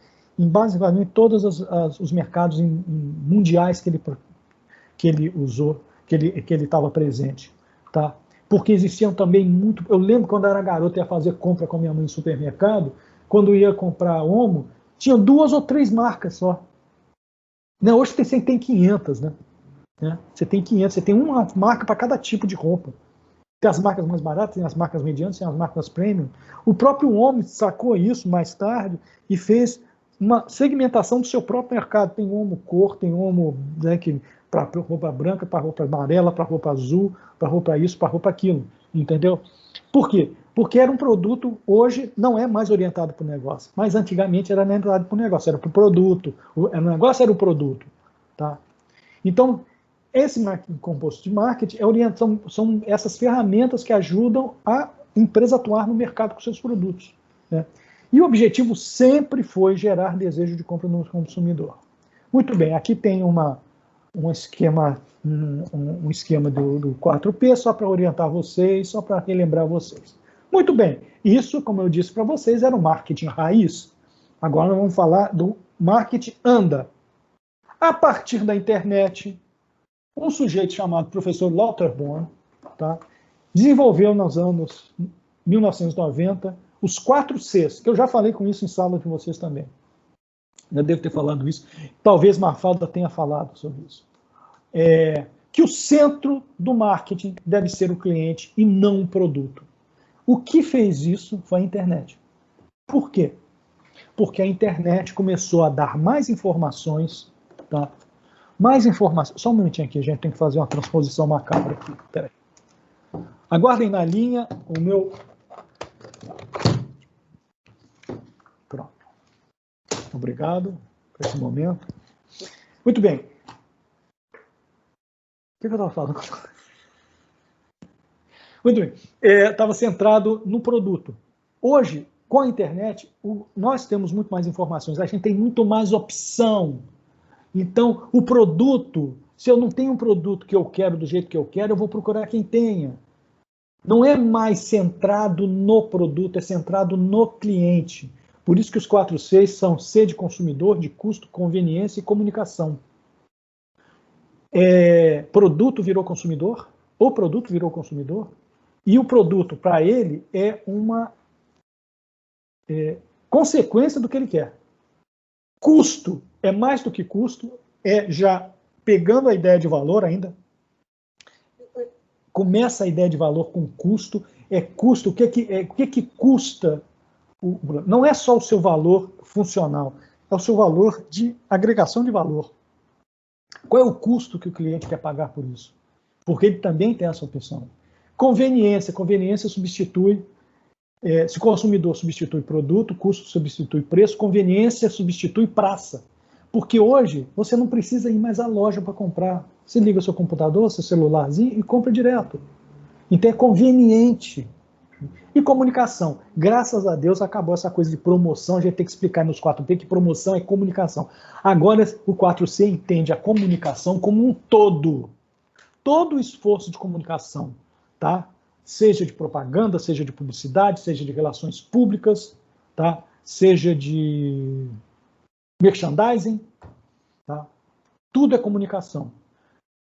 os mercados mundiais que ele usou, que ele estava presente. Tá? Porque existiam também muito... Eu lembro quando eu era garoto, ia fazer compra com a minha mãe no supermercado, quando ia comprar Omo, tinha 2 ou 3 marcas só. Né? Hoje você tem 500, né? Você tem 500, você tem uma marca para cada tipo de roupa. Tem as marcas mais baratas, tem as marcas medianas, tem as marcas premium. O próprio Omo sacou isso mais tarde e fez uma segmentação do seu próprio mercado. Tem Omo cor, tem Omo, né, para roupa branca, para roupa amarela, para roupa azul, para roupa isso, para roupa aquilo. Entendeu? Por quê? Porque era um produto, hoje não é mais orientado para o negócio, mas antigamente era orientado para o negócio, era para o produto. O negócio era o produto. Tá? Então, esse marketing composto de marketing são essas ferramentas que ajudam a empresa a atuar no mercado com seus produtos. Né? E o objetivo sempre foi gerar desejo de compra no consumidor. Muito bem, aqui tem um esquema do 4P, só para orientar vocês, só para relembrar vocês. Muito bem, isso, como eu disse para vocês, era o marketing raiz. Agora nós vamos falar do marketing anda. A partir da internet, um sujeito chamado professor Lauterbach, tá, desenvolveu nos anos 1990 os 4 Cs, que eu já falei com isso em sala de vocês também. Eu devo ter falado isso. Talvez Mafalda tenha falado sobre isso. Que o centro do marketing deve ser o cliente e não o produto. O que fez isso foi a internet. Por quê? Porque a internet começou a dar mais informações, tá? Mais informações. Só um minutinho aqui, a gente tem que fazer uma transposição macabra aqui. Peraí. Aguardem na linha o meu... Pronto. Obrigado por esse momento. Muito bem. O que eu estava falando? Muito bem. Estava centrado no produto. Hoje, com a internet, nós temos muito mais informações, a gente tem muito mais opção. Então, o produto, se eu não tenho um produto que eu quero do jeito que eu quero, eu vou procurar quem tenha. Não é mais centrado no produto, é centrado no cliente. Por isso que os 4 Cs são C de consumidor, de custo, conveniência e comunicação. Produto virou consumidor, o produto virou consumidor, e o produto, para ele, é uma consequência do que ele quer. Custo é mais do que custo, já pegando a ideia de valor ainda, começa a ideia de valor com custo, custo, o que custa, não é só o seu valor funcional, é o seu valor de agregação de valor. Qual é o custo que o cliente quer pagar por isso? Porque ele também tem essa opção. Conveniência substitui, se o consumidor substitui produto, custo substitui preço, conveniência substitui praça. Porque hoje você não precisa ir mais à loja para comprar. Você liga seu computador, seu celularzinho e compra direto. Então é conveniente. E comunicação. Graças a Deus acabou essa coisa de promoção. A gente tem que explicar nos 4P que promoção é comunicação. Agora o 4C entende a comunicação como um todo. Todo o esforço de comunicação, tá? Seja de propaganda, seja de publicidade, seja de relações públicas, tá? Seja de merchandising, tá? Tudo é comunicação.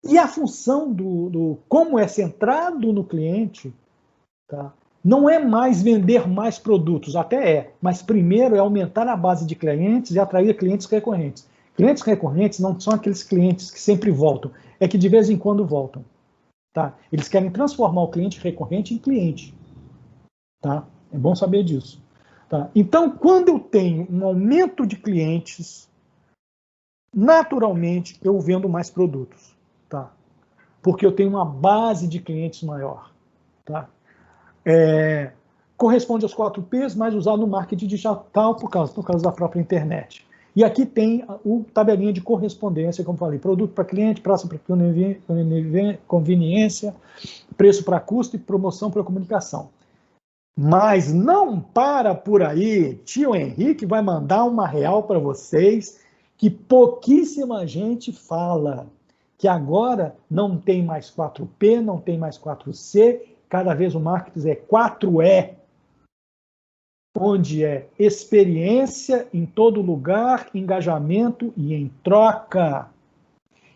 E a função do como é centrado no cliente, tá? Não é mais vender mais produtos, até é, mas primeiro é aumentar a base de clientes e atrair clientes recorrentes. Clientes recorrentes não são aqueles clientes que sempre voltam, é que de vez em quando voltam. Tá? Eles querem transformar o cliente recorrente em cliente. Tá? É bom saber disso. Tá? Então, quando eu tenho um aumento de clientes, naturalmente eu vendo mais produtos. Tá? Porque eu tenho uma base de clientes maior. Tá? Corresponde aos 4 P's, mas usado no marketing digital por causa da própria internet. E aqui tem o tabelinha de correspondência, como falei, produto para cliente, prazo para conveniência, preço para custo e promoção para comunicação. Mas não para por aí, tio Henrique vai mandar uma real para vocês que pouquíssima gente fala, que agora não tem mais 4P, não tem mais 4C, cada vez o marketing é 4E, onde é experiência em todo lugar, engajamento e em troca.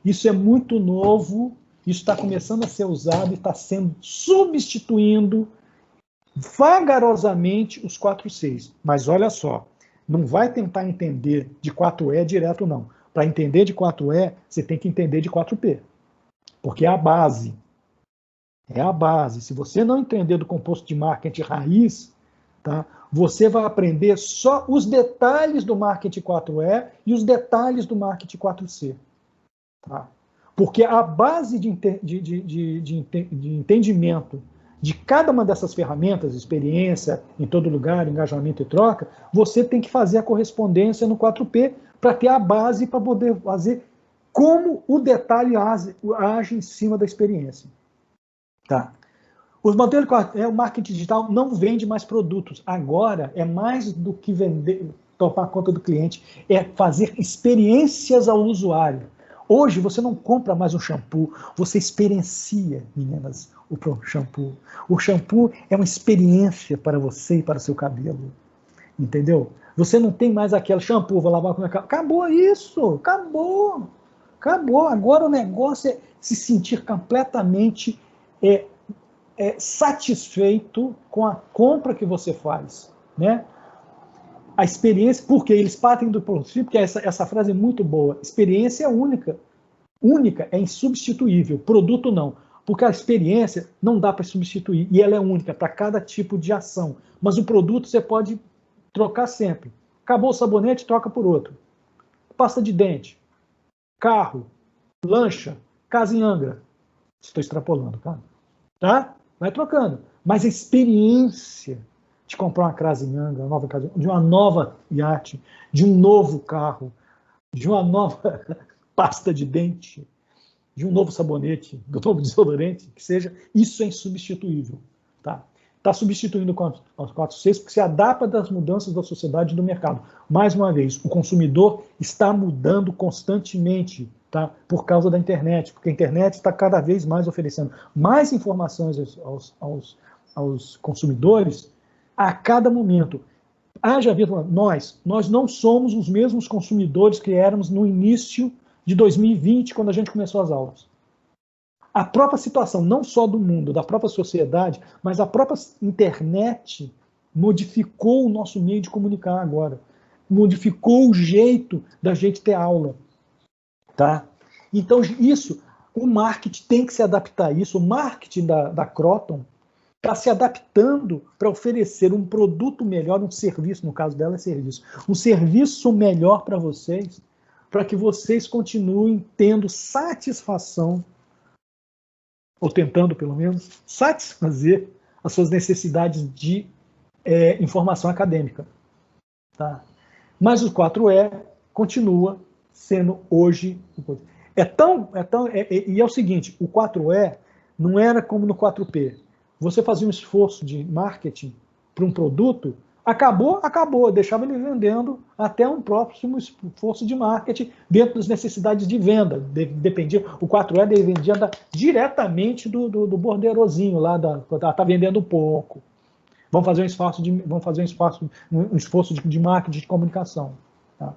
Isso é muito novo, isso está começando a ser usado e está sendo substituindo vagarosamente os 4Cs. Mas olha só, não vai tentar entender de 4E direto, não. Para entender de 4E, você tem que entender de 4P, porque é a base. É a base. Se você não entender do composto de marketing raiz, tá, você vai aprender só os detalhes do marketing 4E e os detalhes do marketing 4C. Tá? Porque a base de entendimento de cada uma dessas ferramentas, experiência em todo lugar, engajamento e troca, você tem que fazer a correspondência no 4P para ter a base para poder fazer como o detalhe age em cima da experiência. Tá. Os modelos, o marketing digital não vende mais produtos. Agora é mais do que vender, tomar conta do cliente, é fazer experiências ao usuário. Hoje você não compra mais um shampoo, você experiencia, meninas, o shampoo. O shampoo é uma experiência para você e para o seu cabelo. Entendeu? Você não tem mais aquele shampoo, vou lavar com a minha cabelo. Acabou isso, acabou. Acabou. Agora o negócio é se sentir completamente satisfeito com a compra que você faz, né? A experiência, porque eles partem do princípio, porque essa frase é muito boa, experiência é única, é insubstituível, produto não, porque a experiência não dá para substituir, e ela é única para cada tipo de ação, mas o produto você pode trocar sempre. Acabou o sabonete, troca por outro. Pasta de dente, carro, lancha, casa em Angra. Estou extrapolando, tá? Vai trocando. Mas a experiência de comprar uma casa em Angra, de uma nova iate, de um novo carro, de uma nova pasta de dente, de um novo sabonete, do novo desodorante, que seja, isso é insubstituível. Tá? Está substituindo os 4Cs porque se adapta das mudanças da sociedade e do mercado. Mais uma vez, o consumidor está mudando constantemente, tá? Por causa da internet, porque a internet está cada vez mais oferecendo mais informações aos consumidores a cada momento. Haja visto, nós não somos os mesmos consumidores que éramos no início de 2020, quando a gente começou as aulas. A própria situação, não só do mundo, da própria sociedade, mas a própria internet modificou o nosso meio de comunicar agora. Modificou o jeito da gente ter aula. Tá? Então, isso, o marketing tem que se adaptar a isso. O marketing da Croton está se adaptando para oferecer um produto melhor, um serviço, no caso dela é serviço, um serviço melhor para vocês, para que vocês continuem tendo satisfação, ou tentando, pelo menos, satisfazer as suas necessidades de informação acadêmica. Tá? Mas o 4E continua sendo hoje... E é o seguinte, o 4E não era como no 4P. Você fazia um esforço de marketing para um produto, acabou, deixava ele vendendo até um próximo esforço de marketing dentro das necessidades de venda. Dependia, o 4E dependia diretamente do bordeirozinho lá, tá vendendo pouco. Vamos fazer um esforço de marketing, de comunicação. Tá?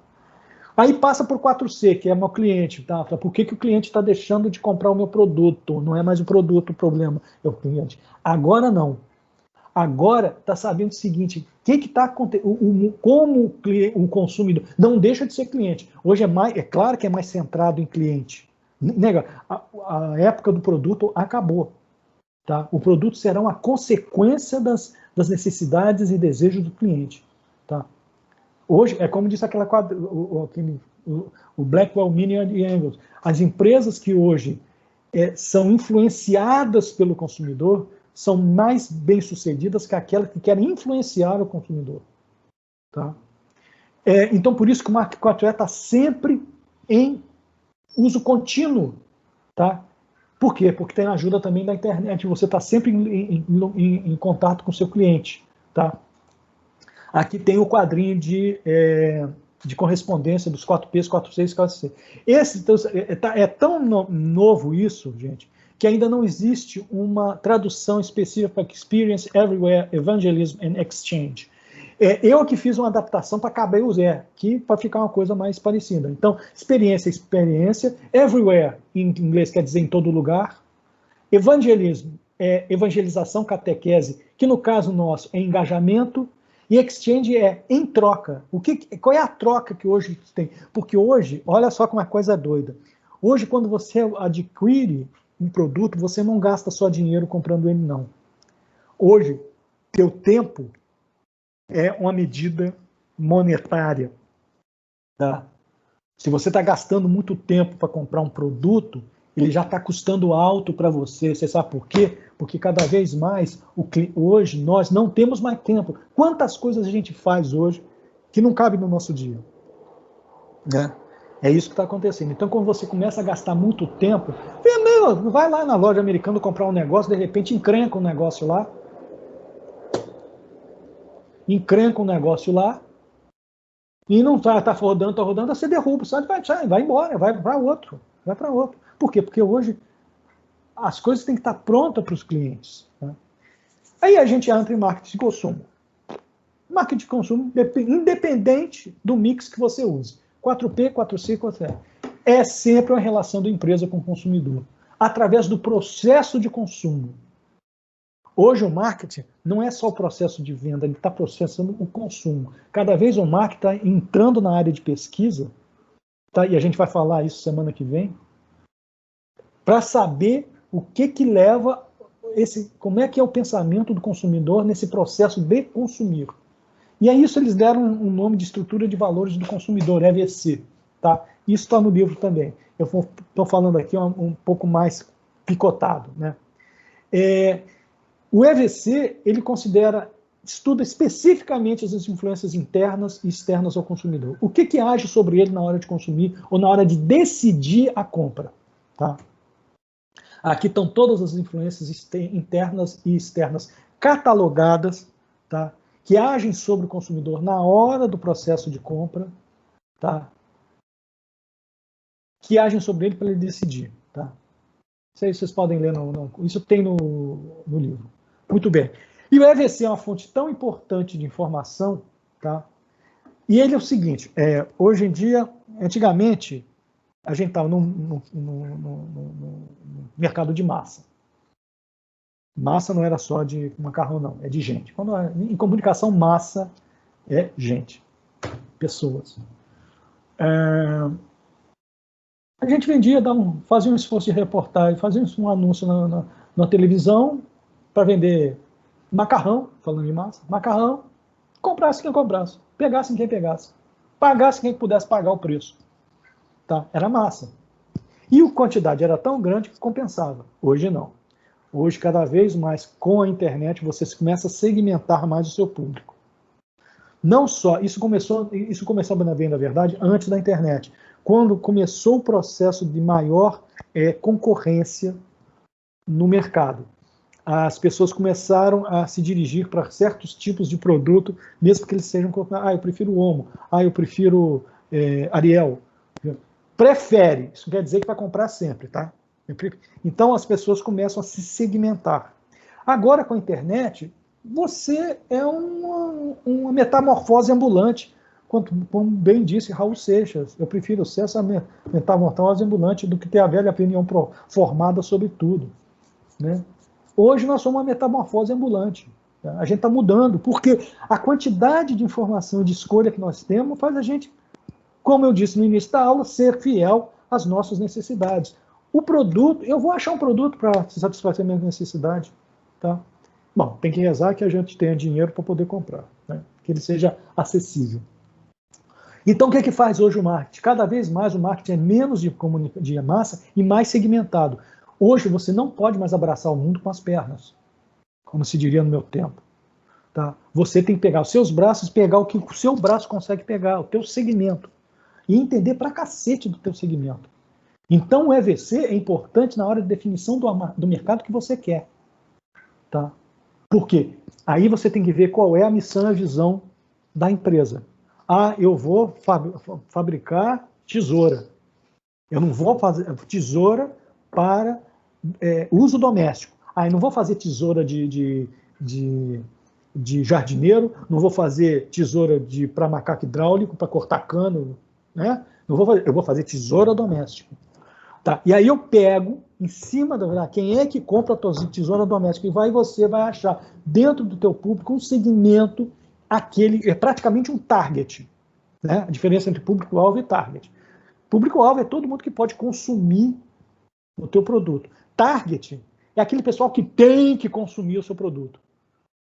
Aí passa por 4C, que é meu cliente. Tá? Por que o cliente está deixando de comprar o meu produto? Não é mais o produto o problema, é o cliente. Agora não. Agora está sabendo o seguinte, o que está acontecendo, como o consumidor não deixa de ser cliente. Hoje é claro que é mais centrado em cliente. Nega, a época do produto acabou. Tá? O produto será uma consequência das necessidades e desejos do cliente. Tá? Hoje, é como disse o Blackwell, Minion e Engels, as empresas que hoje são influenciadas pelo consumidor são mais bem-sucedidas que aquelas que querem influenciar o consumidor. Tá? Então, por isso que o Mark 4E está sempre em uso contínuo. Tá? Por quê? Porque tem a ajuda também da internet. Você está sempre em contato com o seu cliente. Tá? Aqui tem o quadrinho de correspondência dos 4Ps, 4Cs e 4C. É tão novo isso, gente, que ainda não existe uma tradução específica para Experience Everywhere, Evangelism and Exchange. Eu que fiz uma adaptação para caber o Zé, para ficar uma coisa mais parecida. Então, experiência, everywhere, em inglês quer dizer em todo lugar. Evangelismo é evangelização, catequese, que no caso nosso é engajamento. E exchange é em troca. Qual é a troca que hoje tem? Porque hoje, olha só como é coisa doida. Hoje, quando você adquire um produto, você não gasta só dinheiro comprando ele, não. Hoje, teu tempo é uma medida monetária. Tá? Se você está gastando muito tempo para comprar um produto, ele já está custando alto para você. Você sabe por quê? Porque cada vez mais, hoje, nós não temos mais tempo. Quantas coisas a gente faz hoje que não cabe no nosso dia? Né? É isso que está acontecendo. Então, quando você começa a gastar muito tempo, vai lá na loja americana comprar um negócio, de repente encrenca um negócio lá, e não está rodando, você derruba, sabe? Vai embora, vai para outro. Por quê? Porque hoje as coisas têm que estar prontas para os clientes. Né? Aí a gente entra em marketing de consumo. Marketing de consumo, independente do mix que você use. 4P, 4C, 4E. É sempre uma relação da empresa com o consumidor, através do processo de consumo. Hoje o marketing não é só o processo de venda, ele está processando o consumo. Cada vez o marketing está entrando na área de pesquisa, tá? E a gente vai falar isso semana que vem, para saber o que leva como é que é o pensamento do consumidor nesse processo de consumir. E a isso eles deram um nome de estrutura de valores do consumidor, EVC. Tá? Isso está no livro também. Eu estou falando aqui um pouco mais picotado. Né? O EVC, ele estuda especificamente as influências internas e externas ao consumidor. O que age sobre ele na hora de consumir ou na hora de decidir a compra. Tá? Aqui estão todas as influências internas e externas catalogadas, tá? Que agem sobre o consumidor na hora do processo de compra, tá? Que agem sobre ele para ele decidir. Tá? Isso aí vocês podem ler, isso tem no livro. Muito bem. E o EVC é uma fonte tão importante de informação, tá? E ele é o seguinte, hoje em dia, antigamente, a gente estava no mercado de massa. Massa não era só de macarrão, não, é de gente. Em comunicação, massa é gente, pessoas. A gente vendia, fazia um esforço de reportagem, fazia um anúncio na televisão para vender macarrão, falando de massa, macarrão, comprasse quem comprasse, pegasse quem pegasse, pagasse quem pudesse pagar o preço. Tá? Era massa. E a quantidade era tão grande que compensava. Hoje não. Hoje, cada vez mais, com a internet, você começa a segmentar mais o seu público. Não só, isso começou bem, na verdade, antes da internet. Quando começou o processo de maior concorrência no mercado. As pessoas começaram a se dirigir para certos tipos de produto, mesmo que eles sejam... eu prefiro Omo, eu prefiro Ariel. Prefere, isso quer dizer que vai comprar sempre, tá? Então as pessoas começam a se segmentar. Agora com a internet, você é uma metamorfose ambulante. como bem disse Raul Seixas, eu prefiro ser essa metamorfose ambulante do que ter a velha opinião formada sobre tudo, né? Hoje nós somos uma metamorfose ambulante. Tá? A gente está mudando, porque a quantidade de informação e de escolha que nós temos faz a gente, como eu disse no início da aula, ser fiel às nossas necessidades. O produto, eu vou achar um produto para satisfazer a minha necessidade. Tá? Bom, tem que rezar que a gente tenha dinheiro para poder comprar, né? Que ele seja acessível. Então, o que é que faz hoje o marketing? Cada vez mais o marketing é menos de massa e mais segmentado. Hoje você não pode mais abraçar o mundo com as pernas, como se diria no meu tempo. Tá? Você tem que pegar os seus braços e pegar o que o seu braço consegue pegar, o teu segmento. E entender pra cacete do teu segmento. Então o EVC é importante na hora de definição do mercado que você quer. Tá? Por quê? Aí você tem que ver qual é a missão e a visão da empresa. Ah, eu vou fabricar tesoura. Eu não vou fazer tesoura para uso doméstico. Ah, eu não vou fazer tesoura de jardineiro, não vou fazer tesoura para macaco hidráulico, para cortar cano, né? Eu vou fazer tesoura doméstica. Tá? E aí eu pego, em cima da quem é que compra a tesoura doméstica, e você vai achar dentro do teu público um segmento, é praticamente um target. Né? A diferença entre público-alvo e target. Público-alvo é todo mundo que pode consumir o teu produto. Target é aquele pessoal que tem que consumir o seu produto.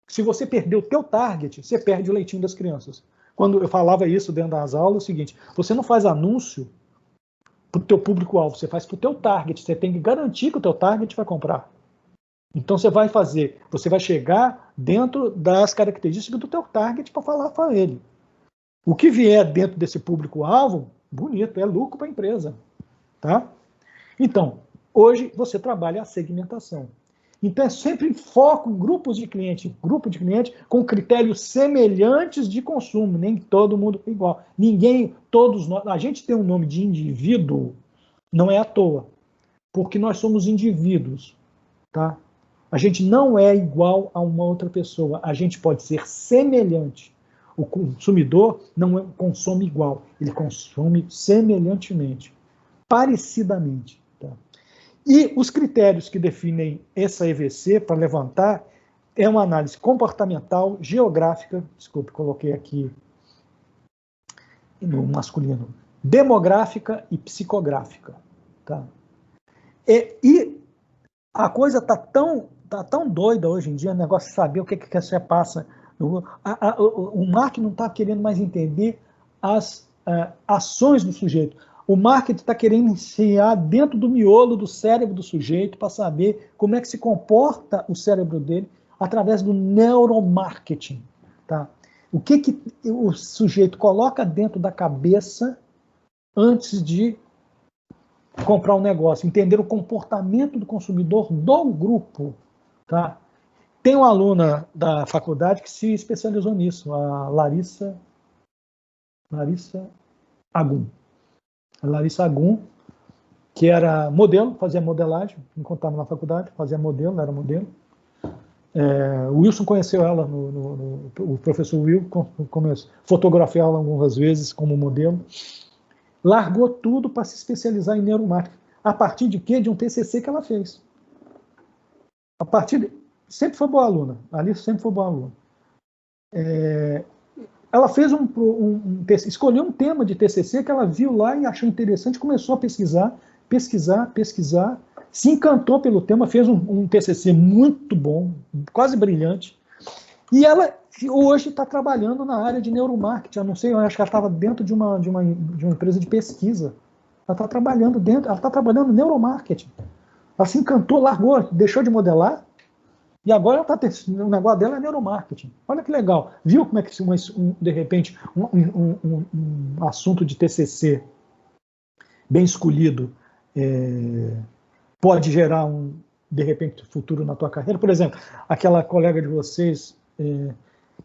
Se você perder o teu target, você perde o leitinho das crianças. Quando eu falava isso dentro das aulas, é o seguinte, você não faz anúncio para o teu público-alvo, você faz para o teu target, você tem que garantir que o teu target vai comprar. Então você vai chegar dentro das características do teu target para falar para ele. O que vier dentro desse público-alvo, bonito, é lucro para a empresa. Tá? Então, hoje você trabalha a segmentação. Então é sempre foco em grupo de clientes com critérios semelhantes de consumo, nem todo mundo é igual. Todos nós, a gente tem um nome de indivíduo, não é à toa, porque nós somos indivíduos, tá? A gente não é igual a uma outra pessoa, a gente pode ser semelhante. O consumidor não consome igual, ele consome semelhantemente, parecidamente. Tá? E os critérios que definem essa EVC para levantar é uma análise comportamental, geográfica, desculpe, coloquei aqui no masculino, demográfica e psicográfica. Tá? E a coisa está tão doida hoje em dia, o negócio de saber o que você passa. O marketing não está querendo mais entender as ações do sujeito. O marketing está querendo iniciar dentro do miolo do cérebro do sujeito para saber como é que se comporta o cérebro dele através do neuromarketing. Tá? O que o sujeito coloca dentro da cabeça antes de comprar um negócio, entender o comportamento do consumidor do grupo. Tá? Tem uma aluna da faculdade que se especializou nisso, a Larissa Agum. A Larissa Agum, que era modelo, fazia modelagem, enquanto estava na faculdade, fazia modelo, era modelo. O Wilson conheceu ela, o professor Will, fotografei ela algumas vezes como modelo. Largou tudo para se especializar em neuromarketing. A partir de quê? De um TCC que ela fez. Sempre foi boa aluna. A Alice sempre foi boa aluna. Ela fez escolheu um tema de TCC que ela viu lá e achou interessante, começou a pesquisar, se encantou pelo tema, fez um TCC muito bom, quase brilhante, e ela hoje está trabalhando na área de neuromarketing. Eu acho que ela estava dentro de uma empresa de pesquisa. Ela está trabalhando neuromarketing. Ela se encantou, largou, deixou de modelar, e agora o negócio dela é neuromarketing. Olha que legal. Viu como é que, de repente, um assunto de TCC bem escolhido pode gerar de repente, futuro na tua carreira? Por exemplo, aquela colega de vocês,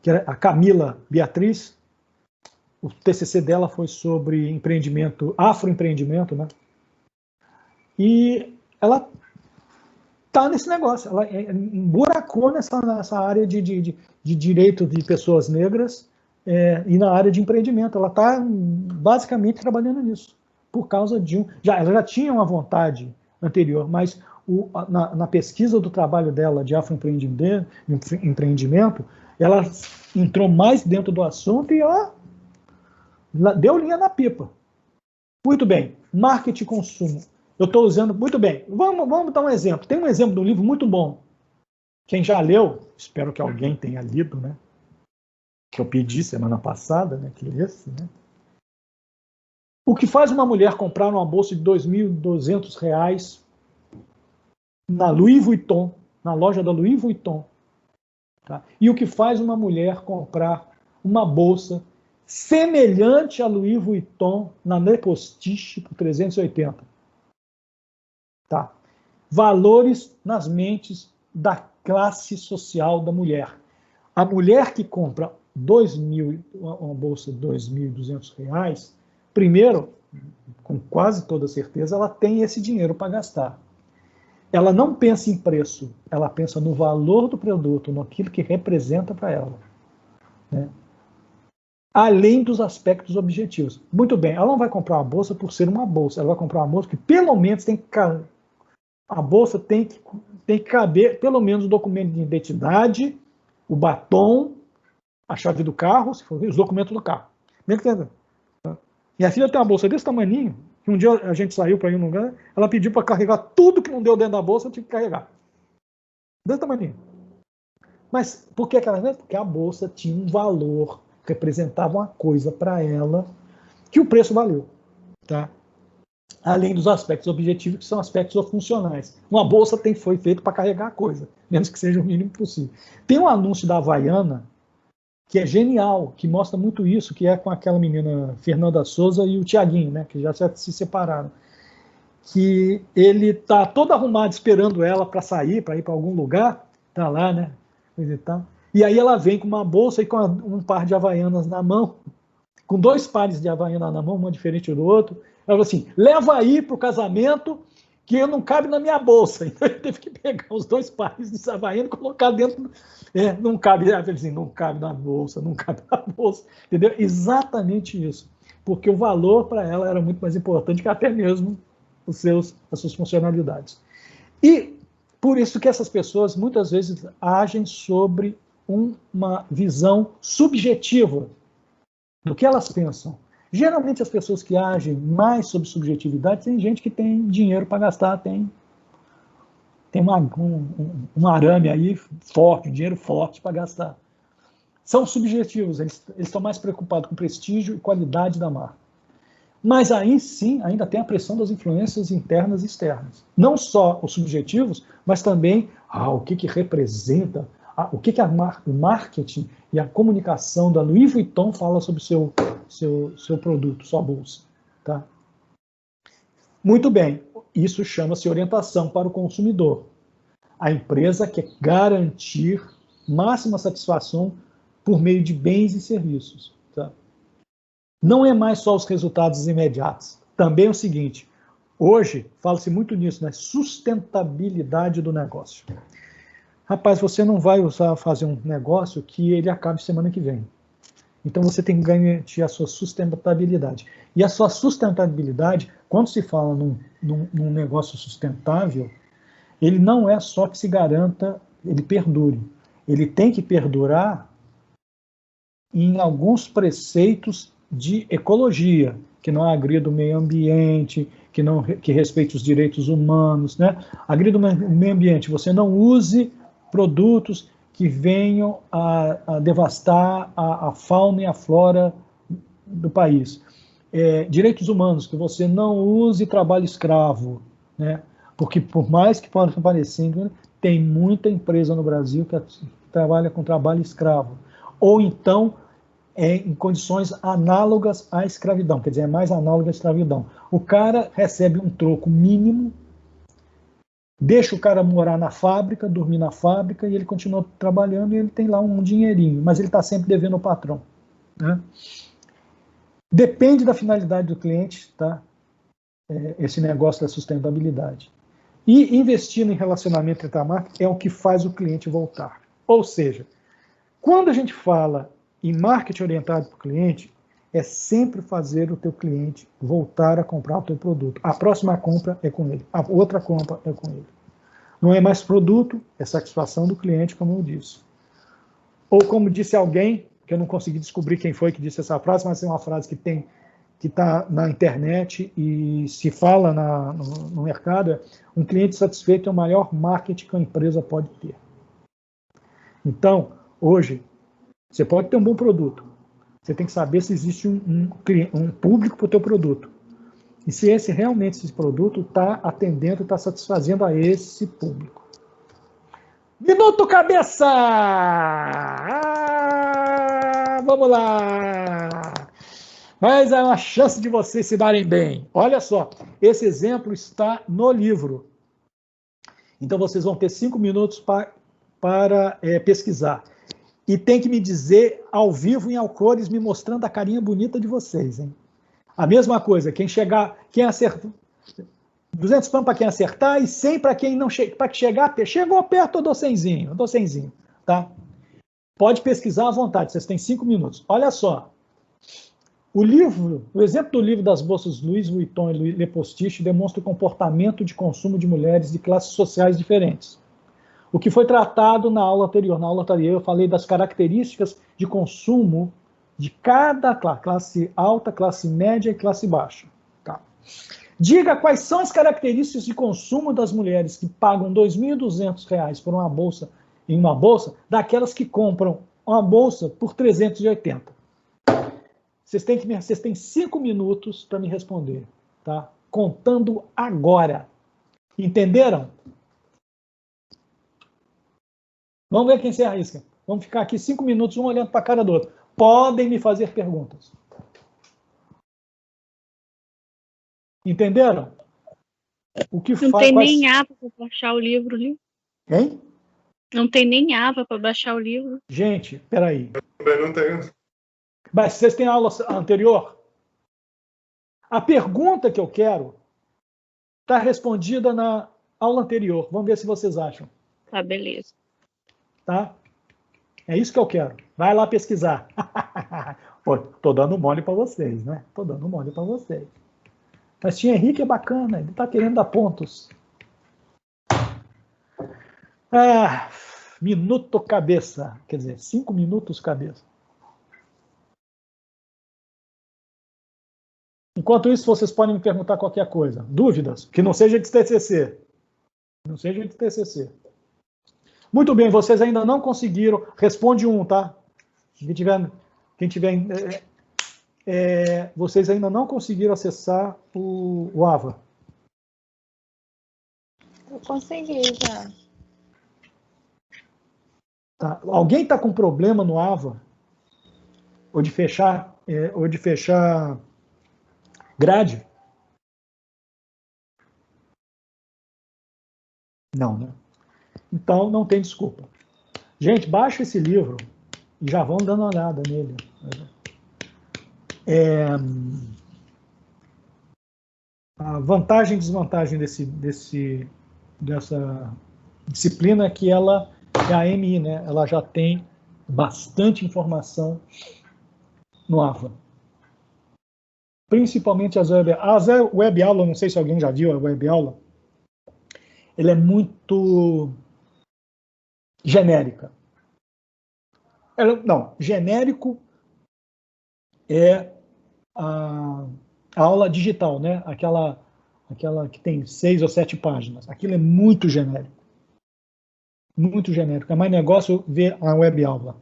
que era a Camila Beatriz, o TCC dela foi sobre afroempreendimento, né? E ela está nesse negócio, ela emburacou nessa área de direito de pessoas negras, e na área de empreendimento. Ela está basicamente trabalhando nisso, por causa de ela já tinha uma vontade anterior, mas na pesquisa do trabalho dela de afroempreendimento, ela entrou mais dentro do assunto e deu linha na pipa. Muito bem, marketing e consumo. Eu estou usando, muito bem, vamos dar um exemplo. Tem um exemplo de um livro muito bom. Quem já leu, espero que alguém tenha lido, né? Que eu pedi semana passada, né? Que lesse, né? O que faz uma mulher comprar uma bolsa de R$2.200 na Louis Vuitton, na loja da Louis Vuitton, tá? E o que faz uma mulher comprar uma bolsa semelhante a Louis Vuitton na Le Postiche por 380. Tá? Valores nas mentes da classe social da mulher. A mulher que compra uma bolsa de R$2.200, primeiro, com quase toda certeza, ela tem esse dinheiro para gastar. Ela não pensa em preço, ela pensa no valor do produto, naquilo que representa para ela, né? Além dos aspectos objetivos. Muito bem, ela não vai comprar uma bolsa por ser uma bolsa, ela vai comprar uma bolsa que pelo menos a bolsa tem que caber pelo menos o documento de identidade, o batom, a chave do carro, se for, os documentos do carro. Minha filha tem uma bolsa desse tamaninho, que um dia a gente saiu para ir num lugar, ela pediu para carregar tudo que não deu dentro da bolsa, eu tive que carregar. Desse tamaninho. Mas por que ela fez? Porque a bolsa tinha um valor, representava uma coisa para ela que o preço valeu, tá? Além dos aspectos objetivos, que são aspectos funcionais. Uma bolsa foi feita para carregar a coisa, menos que seja o mínimo possível. Tem um anúncio da Havaiana, que é genial, que mostra muito isso, que é com aquela menina Fernanda Souza e o Tiaguinho, né, que já se separaram. Que ele está todo arrumado esperando ela para sair, para ir para algum lugar, tá lá, né? E aí ela vem com uma bolsa e com um par de Havaianas na mão, com 2 pares de Havaiana na mão, uma diferente do outro. Ela falou assim, leva aí para o casamento, que não cabe na minha bolsa. Então ele teve que pegar os 2 pares de Havaiana e colocar dentro. Não cabe, assim, não cabe na bolsa, não cabe na bolsa. Entendeu? Exatamente isso. Porque o valor para ela era muito mais importante que até mesmo as suas funcionalidades. E por isso que essas pessoas muitas vezes agem sobre uma visão subjetiva do que elas pensam. Geralmente as pessoas que agem mais sobre subjetividade tem gente que tem dinheiro para gastar, tem um arame aí forte, um dinheiro forte para gastar. São subjetivos, eles estão mais preocupados com prestígio e qualidade da marca. Mas aí sim, ainda tem a pressão das influências internas e externas. Não só os subjetivos, mas também o que representa, o que o marketing e a comunicação da Louis Vuitton fala sobre o seu produto, sua bolsa. Tá? Muito bem, isso chama-se orientação para o consumidor. A empresa quer garantir máxima satisfação por meio de bens e serviços. Tá? Não é mais só os resultados imediatos. Também é o seguinte, hoje fala-se muito nisso, né? Sustentabilidade do negócio. Rapaz, você não vai fazer um negócio que ele acabe semana que vem. Então você tem que garantir a sua sustentabilidade. E a sua sustentabilidade, quando se fala num negócio sustentável, ele não é só que se garanta, ele perdure. Ele tem que perdurar em alguns preceitos de ecologia, que não agrida o meio ambiente, que respeite os direitos humanos, né? Agrida o meio ambiente, você não use produtos que venham a devastar a fauna e a flora do país. Direitos humanos, que você não use trabalho escravo, né? Porque por mais que possa parecer, tem muita empresa no Brasil que trabalha com trabalho escravo. Ou então em condições análogas à escravidão, quer dizer, é mais análoga à escravidão. O cara recebe um troco mínimo, deixa o cara morar na fábrica, dormir na fábrica, e ele continua trabalhando e ele tem lá um dinheirinho, mas ele está sempre devendo ao patrão. Né? Depende da finalidade do cliente, tá? Esse negócio da sustentabilidade. E investir em relacionamento entre a marca é o que faz o cliente voltar. Ou seja, quando a gente fala em marketing orientado para o cliente, é sempre fazer o teu cliente voltar a comprar o teu produto. A próxima compra é com ele, a outra compra é com ele. Não é mais produto, é satisfação do cliente, como eu disse. Ou como disse alguém, que eu não consegui descobrir quem foi que disse essa frase, mas é uma frase que está na internet e se fala no mercado, é: um cliente satisfeito é o maior marketing que a empresa pode ter. Então, hoje, você pode ter um bom produto, você tem que saber se existe um público para o teu produto. E se esse produto está atendendo, está satisfazendo a esse público. Minuto Cabeça! Vamos lá! Mas é uma chance de vocês se darem bem. Olha só, esse exemplo está no livro. Então vocês vão ter 5 minutos para pesquisar. E tem que me dizer ao vivo, em cores, me mostrando a carinha bonita de vocês, hein? A mesma coisa, quem acertar, 200 pães para quem acertar e 100 para quem não para chegar, chegou perto, eu dou 100zinho, tá? Pode pesquisar à vontade, vocês têm 5 minutos. Olha só, o exemplo do livro das bolsas Louis Vuitton e Le Postiche demonstra o comportamento de consumo de mulheres de classes sociais diferentes. O que foi tratado na aula anterior. Na aula anterior eu falei das características de consumo de cada classe alta, classe média e classe baixa. Tá. Diga quais são as características de consumo das mulheres que pagam R$ 2.200 por uma bolsa, daquelas que compram uma bolsa por 380. Vocês têm 5 minutos para me responder, tá? Contando agora. Entenderam? Vamos ver quem se arrisca. Vamos ficar aqui 5 minutos, um olhando para a cara do outro. Podem me fazer perguntas. Entenderam? O que Não tem nem aba para baixar o livro ali. Hein? Não tem nem aba para baixar o livro. Gente, peraí. Eu não tenho. Mas vocês têm aula anterior? A pergunta que eu quero está respondida na aula anterior. Vamos ver se vocês acham. Tá, beleza. Tá? É isso que eu quero. Vai lá pesquisar. Pô, tô dando mole para vocês, né? Tô dando mole para vocês. Mas Tia Henrique é bacana, ele tá querendo dar pontos. Minuto cabeça. Quer dizer, 5 minutos cabeça. Enquanto isso, vocês podem me perguntar qualquer coisa. Dúvidas? Que não seja de TCC. Não seja de TCC. Muito bem, vocês ainda não conseguiram. Responde um, tá? Quem tiver vocês ainda não conseguiram acessar o AVA. Eu consegui já. Tá. Alguém está com problema no AVA? Ou de fechar grade? Não, né? Então, não tem desculpa. Gente, baixa esse livro e já vão dando uma olhada nele. A vantagem e desvantagem dessa disciplina é que ela é a AMI, né? Ela já tem bastante informação no AVA. Principalmente as web aula, não sei se alguém já viu a web aula, ela é muito genérica. Genérico é a aula digital, né? Aquela que tem 6 ou 7 páginas. Aquilo é muito genérico. Muito genérico. É mais negócio ver a web aula.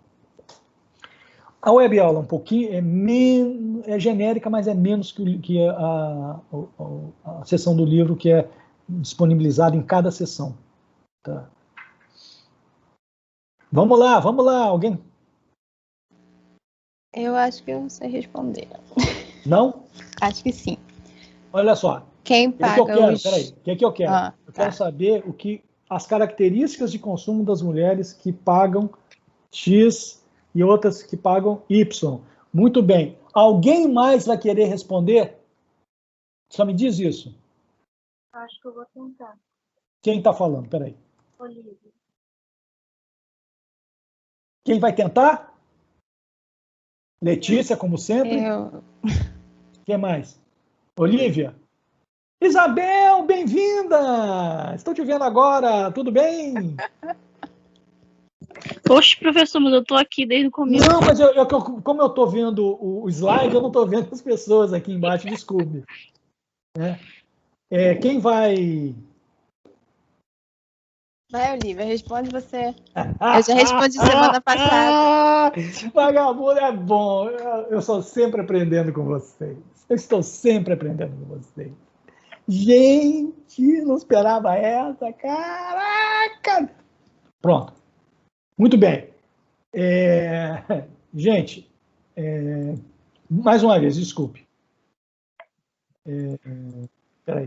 A web aula um pouquinho é genérica, mas é menos que a seção do livro que é disponibilizada em cada sessão. Tá? Vamos lá, alguém? Eu acho que eu não sei responder. Não? Acho que sim. Olha só. Quem paga Peraí, o que eu quero? Eu quero saber as características de consumo das mulheres que pagam X e outras que pagam Y. Muito bem. Alguém mais vai querer responder? Só me diz isso. Acho que eu vou tentar. Quem está falando? Peraí. Olívia. Quem vai tentar? Letícia, como sempre. Eu... Quem mais? Olivia. Isabel, bem-vinda! Estou te vendo agora, tudo bem? Poxa, professor, mas eu tô aqui desde o começo. Não, mas como eu estou vendo o slide, eu não estou vendo as pessoas aqui embaixo, desculpe. Quem vai... Vai, Olivia, responde você. Eu já respondi semana passada. Vagabundo é bom. Eu estou sempre aprendendo com vocês. Eu estou sempre aprendendo com vocês. Gente, não esperava essa. Caraca! Pronto. Muito bem. Gente, mais uma vez, desculpe. Peraí.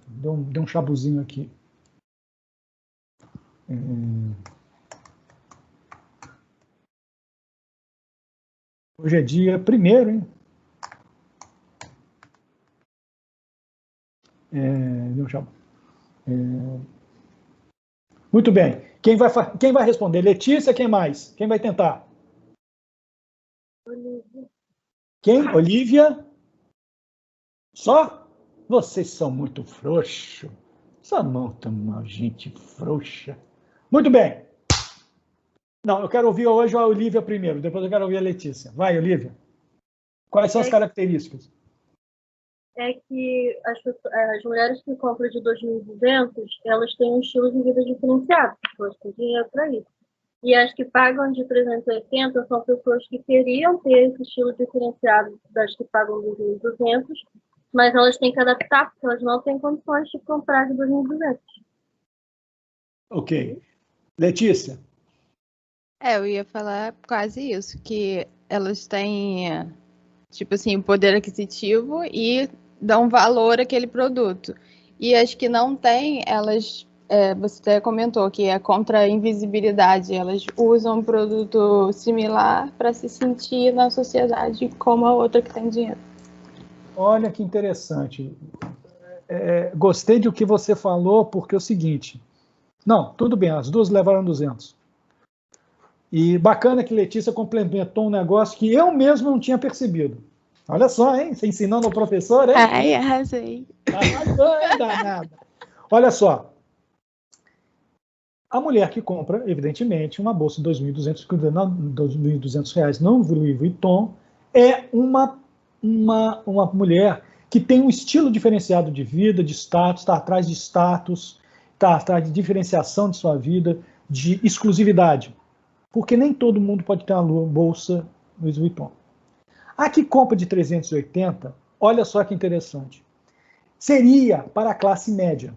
Deu um chabuzinho aqui. Hoje é dia 1º, hein? Deu um chabu. Muito bem. Quem vai responder? Letícia, quem mais? Quem vai tentar? Olivia. Quem? Olivia? Só? Vocês são muito frouxos. Só não tem uma gente frouxa. Muito bem. Não, eu quero ouvir hoje a Olivia primeiro, depois eu quero ouvir a Letícia. Vai, Olivia. Quais são as características? É que as mulheres que compram de 2.200, elas têm um estilo de vida diferenciado, pessoas têm dinheiro para isso. E as que pagam de 380 são pessoas que queriam ter esse estilo diferenciado das que pagam 2.200, mas elas têm que adaptar, porque elas não têm condições de comprar de 2.200. Ok. Letícia? Eu ia falar quase isso, que elas têm, tipo assim, o poder aquisitivo e dão valor àquele produto. E as que não têm, elas, você até comentou que é contra a invisibilidade, elas usam um produto similar para se sentir na sociedade como a outra que tem dinheiro. Olha que interessante. Gostei do que você falou, porque é o seguinte... Não, tudo bem, as duas levaram 200. E bacana que Letícia complementou um negócio que eu mesmo não tinha percebido. Olha só, hein? Você ensinando ao professor, hein? Ai, arrasei. Arrasou, hein, danada. Olha só. A mulher que compra, evidentemente, uma bolsa de R$2.200 no Louis Vuitton é uma mulher que tem um estilo diferenciado de vida, de status, está atrás de status, está atrás de diferenciação de sua vida, de exclusividade. Porque nem todo mundo pode ter uma bolsa Louis Vuitton. A que compra de 380, olha só que interessante, seria para a classe média.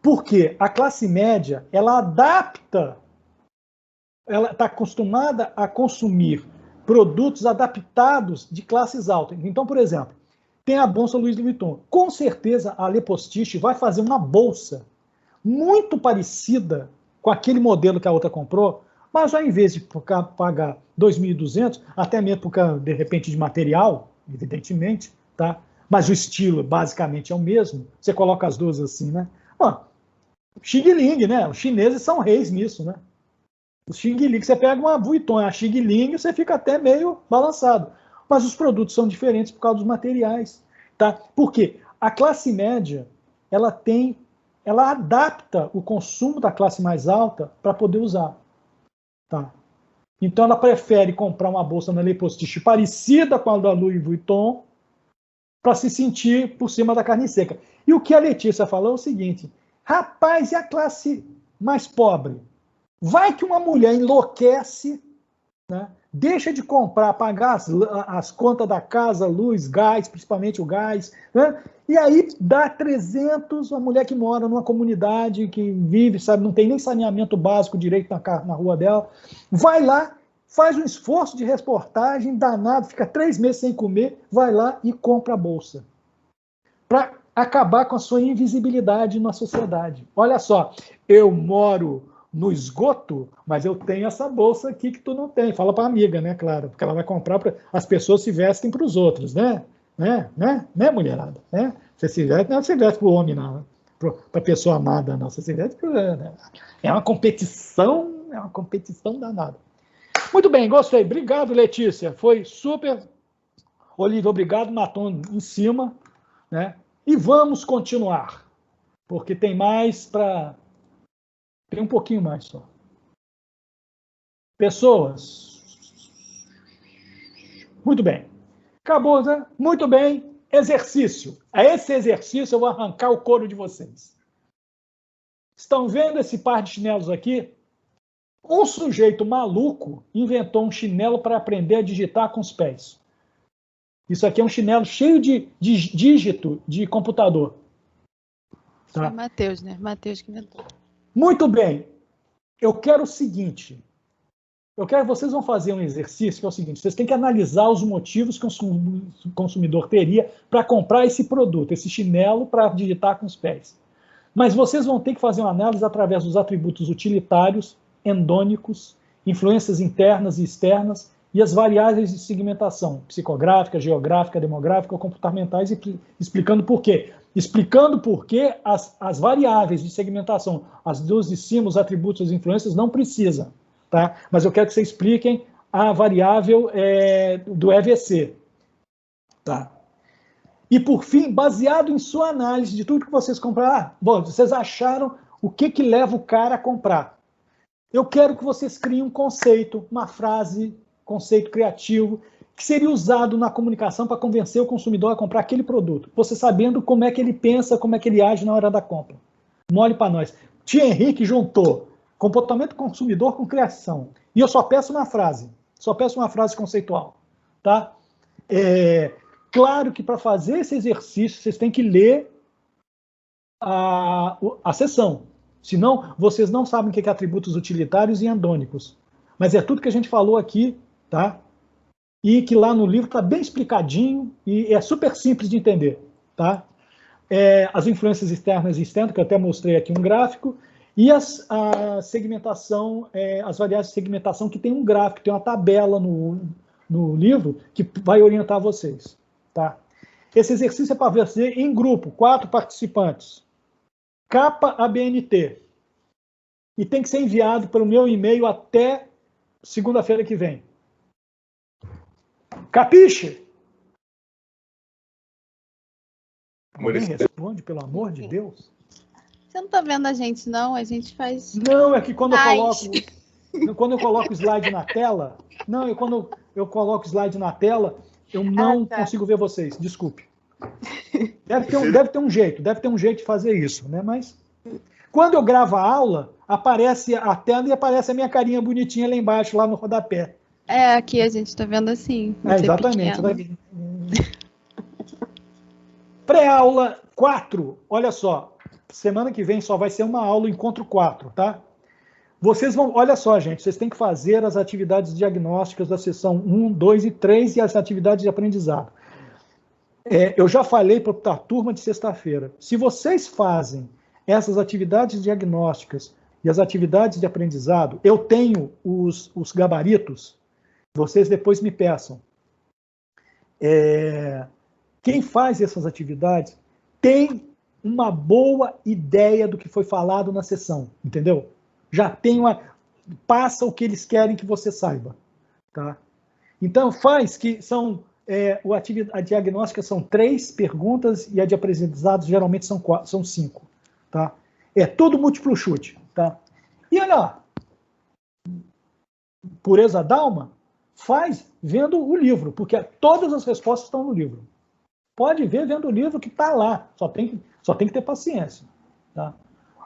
Porque a classe média, ela adapta, ela está acostumada a consumir produtos adaptados de classes altas. Então, por exemplo, tem a bolsa Louis Vuitton. Com certeza a Le Postiche vai fazer uma bolsa muito parecida com aquele modelo que a outra comprou, mas ao invés de pagar 2.200, até mesmo por causa, de repente, de material, evidentemente, tá? Mas o estilo basicamente é o mesmo, você coloca as duas assim, né? Xing Ling, né? Os chineses são reis nisso, né? O Xing Ling, você pega uma Vuitton, a Xing Ling, você fica até meio balançado. Mas os produtos são diferentes por causa dos materiais, tá? Por quê? A classe média, ela adapta o consumo da classe mais alta para poder usar. Tá? Então, ela prefere comprar uma bolsa na Le Postiche parecida com a da Louis Vuitton para se sentir por cima da carne seca. E o que a Letícia falou é o seguinte, rapaz, e a classe mais pobre? Vai que uma mulher enlouquece, né? Deixa de comprar, pagar as contas da casa, luz, gás, principalmente o gás, né? E aí dá 300, uma mulher que mora numa comunidade, que vive, sabe, não tem nem saneamento básico direito na rua dela, vai lá, faz um esforço de reportagem danado, fica 3 meses sem comer, vai lá e compra a bolsa. Para acabar com a sua invisibilidade na sociedade. Olha só, eu moro no esgoto, mas eu tenho essa bolsa aqui que tu não tem. Fala para a amiga, né, claro, porque ela vai comprar, as pessoas se vestem para os outros, né, mulherada? Né? Você se veste, não se veste para o homem, não, para a pessoa amada, não, você se veste para... É uma competição danada. Muito bem, gostei. Obrigado, Letícia. Foi super. Olívia, obrigado. Matou em cima. Né? E vamos continuar, porque tem mais para... Tem um pouquinho mais só. Pessoas. Muito bem. Acabou, né? Muito bem. Exercício. A esse exercício eu vou arrancar o couro de vocês. Estão vendo esse par de chinelos aqui? Um sujeito maluco inventou um chinelo para aprender a digitar com os pés. Isso aqui é um chinelo cheio de dígito de computador. Tá? Foi Matheus, né? Matheus que inventou. Muito bem. Eu quero o seguinte. Vocês vão fazer um exercício que é o seguinte. Vocês têm que analisar os motivos que o consumidor teria para comprar esse produto, esse chinelo para digitar com os pés. Mas vocês vão ter que fazer uma análise através dos atributos utilitários, endônicos, influências internas e externas e as variáveis de segmentação, psicográfica, geográfica, demográfica ou comportamentais, explicando por quê. Explicando por que as variáveis de segmentação, as dos estímulos, atributos, as influências, não precisam. Tá? Mas eu quero que vocês expliquem a variável do EVC. Tá? E, por fim, baseado em sua análise de tudo que vocês compraram, vocês acharam o que leva o cara a comprar. Eu quero que vocês criem um conceito, uma frase, conceito criativo, que seria usado na comunicação para convencer o consumidor a comprar aquele produto. Você sabendo como é que ele pensa, como é que ele age na hora da compra. Mole para nós. Tia Henrique juntou comportamento consumidor com criação. E eu só peço uma frase conceitual. Tá? Claro que para fazer esse exercício, vocês têm que ler a seção. Senão, vocês não sabem o que é atributos utilitários e endônicos. Mas é tudo que a gente falou aqui, tá? E que lá no livro está bem explicadinho e é super simples de entender, tá? As influências externas e externas, que eu até mostrei aqui um gráfico, e a segmentação, as variáveis de segmentação, que tem um gráfico, tem uma tabela no livro que vai orientar vocês, tá? Esse exercício é para fazer em grupo, 4 participantes. Capa ABNT. E tem que ser enviado pelo meu e-mail até segunda-feira que vem. Capiche? Alguém responde, pelo amor de Deus? Você não está vendo a gente, não? A gente faz... Não, é que quando eu coloco o slide na tela... Não, quando eu coloco o slide na tela, eu não consigo ver vocês. Desculpe. Deve ter um jeito de fazer isso, né? Mas quando eu gravo a aula, aparece a tela e aparece a minha carinha bonitinha lá embaixo, lá no rodapé. Aqui a gente está vendo assim. Exatamente. Pré-aula 4, olha só, semana que vem só vai ser uma aula, encontro 4, tá? Vocês vão, olha só, gente, vocês têm que fazer as atividades diagnósticas da sessão 1, 2 e 3 e as atividades de aprendizado. Eu já falei para a turma de sexta-feira, se vocês fazem essas atividades diagnósticas e as atividades de aprendizado, eu tenho os gabaritos, vocês depois me peçam. Quem faz essas atividades tem uma boa ideia do que foi falado na sessão, entendeu? Já tem passa o que eles querem que você saiba, tá? Então, faz que são... a diagnóstica são 3 perguntas e a de aprendizado geralmente são 5. Tá? É tudo múltiplo chute. Tá? E olha lá, pureza d'alma, faz vendo o livro, porque todas as respostas estão no livro. Pode ver vendo o livro que está lá, só tem que ter paciência. Tá?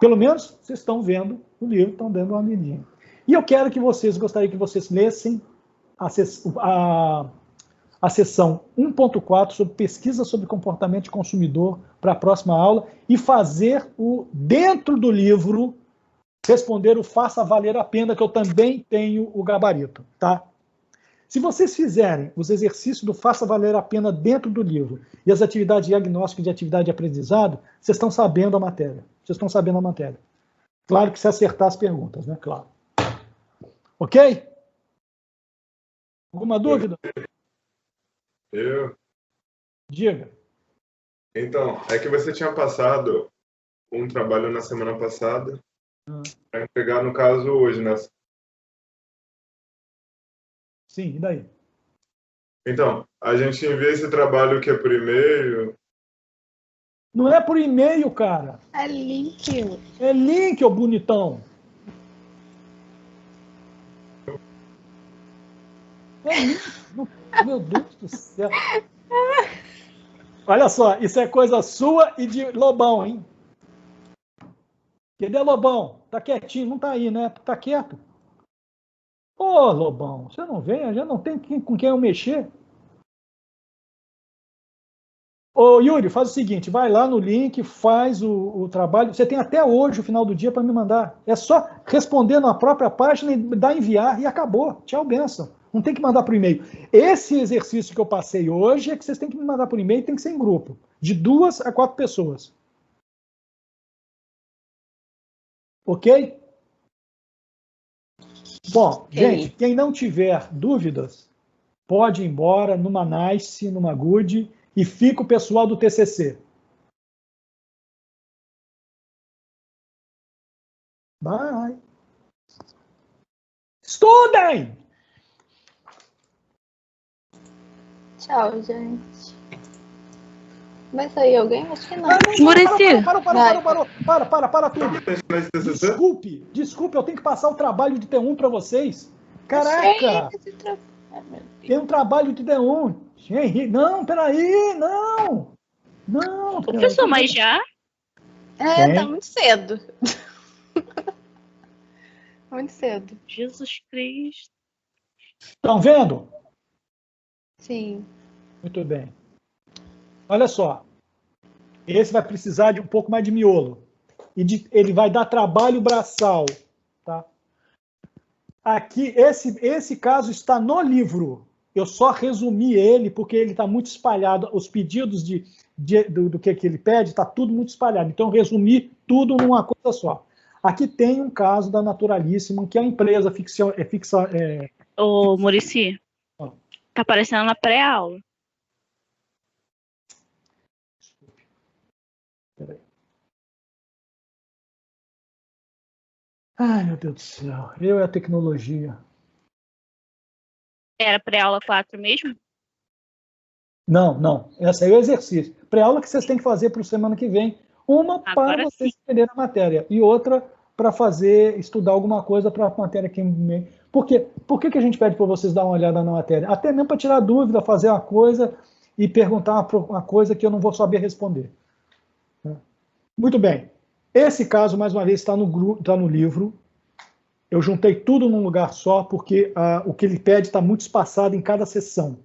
Pelo menos vocês estão vendo o livro, estão dando uma lidinha. E eu gostaria que vocês lessem a sessão 1.4 sobre pesquisa sobre comportamento de consumidor para a próxima aula e fazer dentro do livro, responder o faça valer a pena, que eu também tenho o gabarito, tá? Se vocês fizerem os exercícios do faça valer a pena dentro do livro e as atividades diagnósticas de atividade de aprendizado, vocês estão sabendo a matéria. Claro que se acertar as perguntas, né? Claro. Ok? Alguma dúvida? Diga. Então, é que você tinha passado um trabalho na semana passada para entregar, no caso, hoje, né? Sim, e daí? Então, a gente envia esse trabalho que é por e-mail. Não é por e-mail, cara. É link. É link, ô bonitão. É link. Meu Deus do céu. Olha só, isso é coisa sua e de Lobão, hein? Cadê Lobão? Tá quietinho, não tá aí, né? Tá quieto. Ô, Lobão, você não vem? Já não tem com quem eu mexer? Ô, Yuri, faz o seguinte, vai lá no link, faz o trabalho. Você tem até hoje, o final do dia, para me mandar. É só responder na própria página e dar enviar e acabou. Tchau, benção. Não tem que mandar por e-mail. Esse exercício que eu passei hoje é que vocês têm que me mandar por e-mail, tem que ser em grupo, de 2 a 4 pessoas. Ok? Bom, gente, quem não tiver dúvidas, pode ir embora numa Nice, numa Good, e fica o pessoal do TCC. Bye. Estudem! Tchau, gente. Vai sair alguém? Acho que não. Muricy! Para tudo. Mas TCC? Desculpe, eu tenho que passar o trabalho de T1 para vocês. Caraca! Tem um trabalho de T1. Não, peraí, não! Não! Professor, mas já? Tá muito cedo. Muito cedo. Jesus Cristo. Estão vendo? Sim. Muito bem. Olha só. Esse vai precisar de um pouco mais de miolo. Ele vai dar trabalho braçal. Tá? Aqui, esse caso está no livro. Eu só resumi ele porque ele está muito espalhado. Os pedidos do que ele pede está tudo muito espalhado. Então, eu resumi tudo numa coisa só. Aqui tem um caso da Naturalíssima, que é a empresa Ô, Muricy, tá aparecendo na pré-aula. Peraí. Ai, meu Deus do céu. Eu e a tecnologia. Era pré-aula 4 mesmo? Não. Essa aí é o exercício. Pré-aula que vocês têm que fazer para a semana que vem. Uma para vocês entenderem a matéria e outra para estudar alguma coisa para a matéria que vem. Por quê? Por que a gente pede para vocês dar uma olhada na matéria? Até mesmo para tirar dúvida, fazer uma coisa e perguntar uma coisa que eu não vou saber responder. Muito bem. Esse caso, mais uma vez, está no livro. Eu juntei tudo num lugar só, porque o que ele pede está muito espaçado em cada sessão.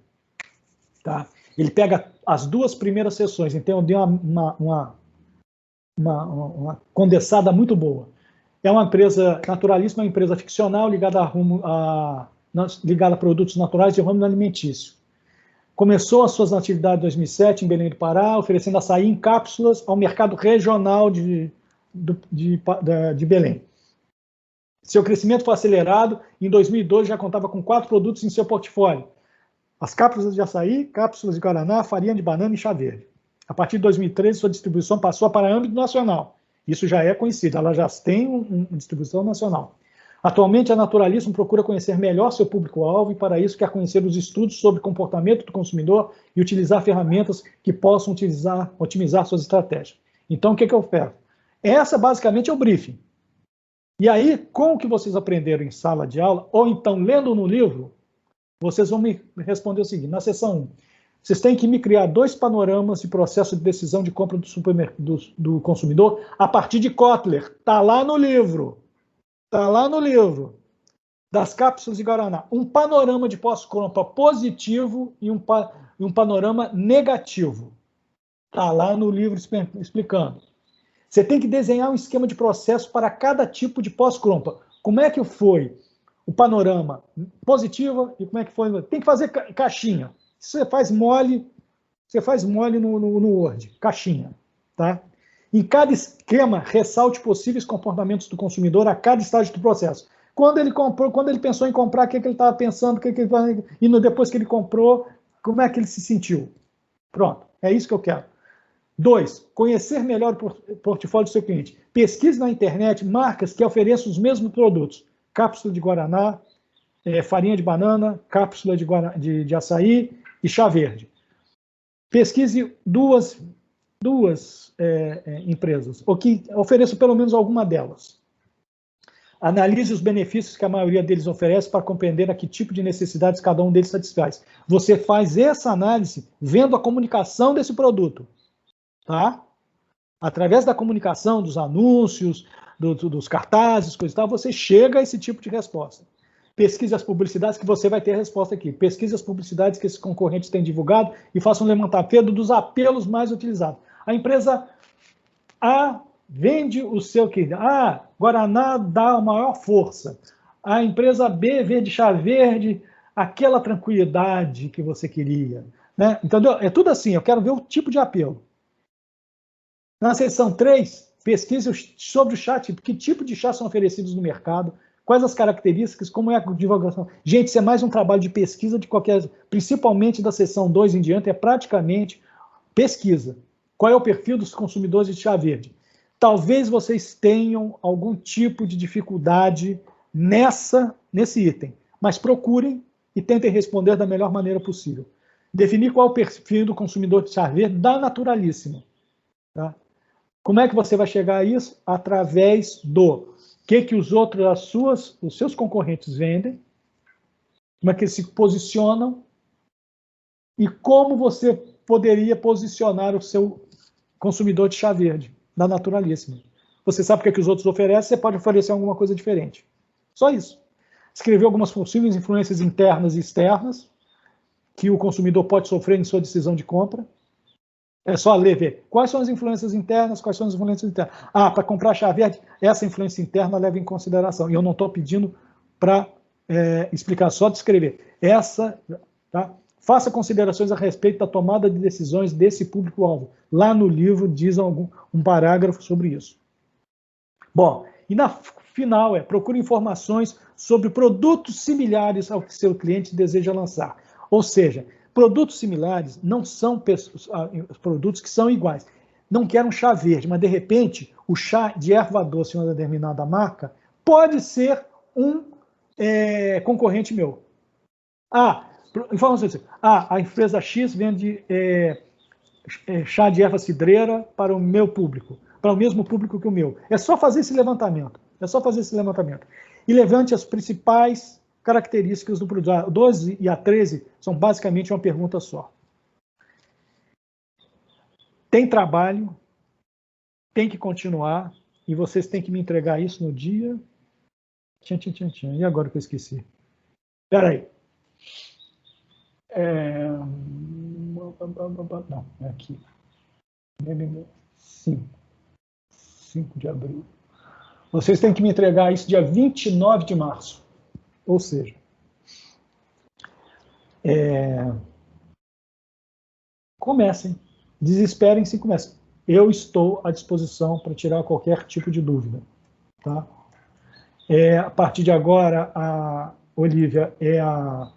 Tá? Ele pega as 2 primeiras sessões, então eu dei uma condensada muito boa. É uma empresa Naturalíssima, uma empresa ficcional ligada a produtos naturais e ramo alimentício. Começou as suas atividades em 2007 em Belém do Pará, oferecendo açaí em cápsulas ao mercado regional de Belém. Seu crescimento foi acelerado. Em 2012 já contava com 4 produtos em seu portfólio: as cápsulas de açaí, cápsulas de guaraná, farinha de banana e chá verde. A partir de 2013, sua distribuição passou para âmbito nacional. Isso já é conhecido, ela já tem uma distribuição nacional. Atualmente, a Naturalíssima procura conhecer melhor seu público-alvo e, para isso, quer conhecer os estudos sobre comportamento do consumidor e utilizar ferramentas que possam otimizar suas estratégias. Então, o que eu oferto? Essa, basicamente, é o briefing. E aí, com o que vocês aprenderam em sala de aula, ou então lendo no livro, vocês vão me responder o seguinte: na seção 1, vocês têm que me criar 2 panoramas de processo de decisão de compra do consumidor a partir de Kotler. Está lá no livro. Está lá no livro. Das cápsulas de guaraná. Um panorama de pós-compra positivo e um panorama negativo. Está lá no livro explicando. Você tem que desenhar um esquema de processo para cada tipo de pós-compra. Como é que foi o panorama positivo e como é que foi? Tem que fazer caixinha. Você faz mole no Word, caixinha, tá? Em cada esquema, ressalte possíveis comportamentos do consumidor a cada estágio do processo. Quando ele pensou em comprar, o que ele estava pensando, e depois que ele comprou, como é que ele se sentiu? Pronto, é isso que eu quero. 2, conhecer melhor o portfólio do seu cliente. Pesquise na internet marcas que ofereçam os mesmos produtos. Cápsula de guaraná, farinha de banana, cápsula de açaí e chá verde. Pesquise duas empresas, ou que ofereçam pelo menos alguma delas. Analise os benefícios que a maioria deles oferece para compreender a que tipo de necessidades cada um deles satisfaz. Você faz essa análise vendo a comunicação desse produto, tá? Através da comunicação, dos anúncios, dos cartazes, coisa e tal, você chega a esse tipo de resposta. Pesquise as publicidades que você vai ter a resposta aqui. Pesquise as publicidades que esses concorrentes têm divulgado e faça um levantamento dos apelos mais utilizados. A empresa A vende o seu que Guaraná dá a maior força. A empresa B vende chá verde, aquela tranquilidade que você queria, né? Entendeu? É tudo assim, eu quero ver o tipo de apelo. Na seção 3, pesquise sobre o chá, que tipo de chá são oferecidos no mercado, quais as características, como é a divulgação. Gente, isso é mais um trabalho de pesquisa de qualquer, principalmente da seção 2 em diante, é praticamente pesquisa. Qual é o perfil dos consumidores de chá verde? Talvez vocês tenham algum tipo de dificuldade nesse item, mas procurem e tentem responder da melhor maneira possível. Definir qual é o perfil do consumidor de chá verde da Naturalíssima. Tá? Como é que você vai chegar a isso? Através do que os seus concorrentes vendem, como é que eles se posicionam e como você poderia posicionar o seu consumidor de chá verde da Naturalíssima. Você sabe o que os outros oferecem, você pode oferecer alguma coisa diferente. Só isso. Escrever algumas possíveis influências internas e externas que o consumidor pode sofrer em sua decisão de compra. É só ler, ver quais são as influências internas, quais são as influências internas. Para comprar chá verde, essa influência interna leva em consideração. E eu não estou pedindo para explicar, só descrever. Tá? Faça considerações a respeito da tomada de decisões desse público-alvo. Lá no livro diz um parágrafo sobre isso. Bom, e na final procure informações sobre produtos similares ao que seu cliente deseja lançar. Ou seja, produtos similares não são produtos que são iguais. Não quero um chá verde, mas de repente o chá de erva doce de uma determinada marca pode ser um concorrente meu. Informações assim. A empresa X vende chá de erva cidreira para o meu público, para o mesmo público que o meu. É só fazer esse levantamento. E levante as principais características do produto. A 12 e a 13 são basicamente uma pergunta só. Tem trabalho, tem que continuar, e vocês têm que me entregar isso no dia... E agora que eu esqueci? Espera aí. Não, é aqui. 5 de abril. Vocês têm que me entregar isso dia 29 de março. Ou seja, comecem. Desesperem-se e comecem. Eu estou à disposição para tirar qualquer tipo de dúvida. Tá? A partir de agora, a Olivia é a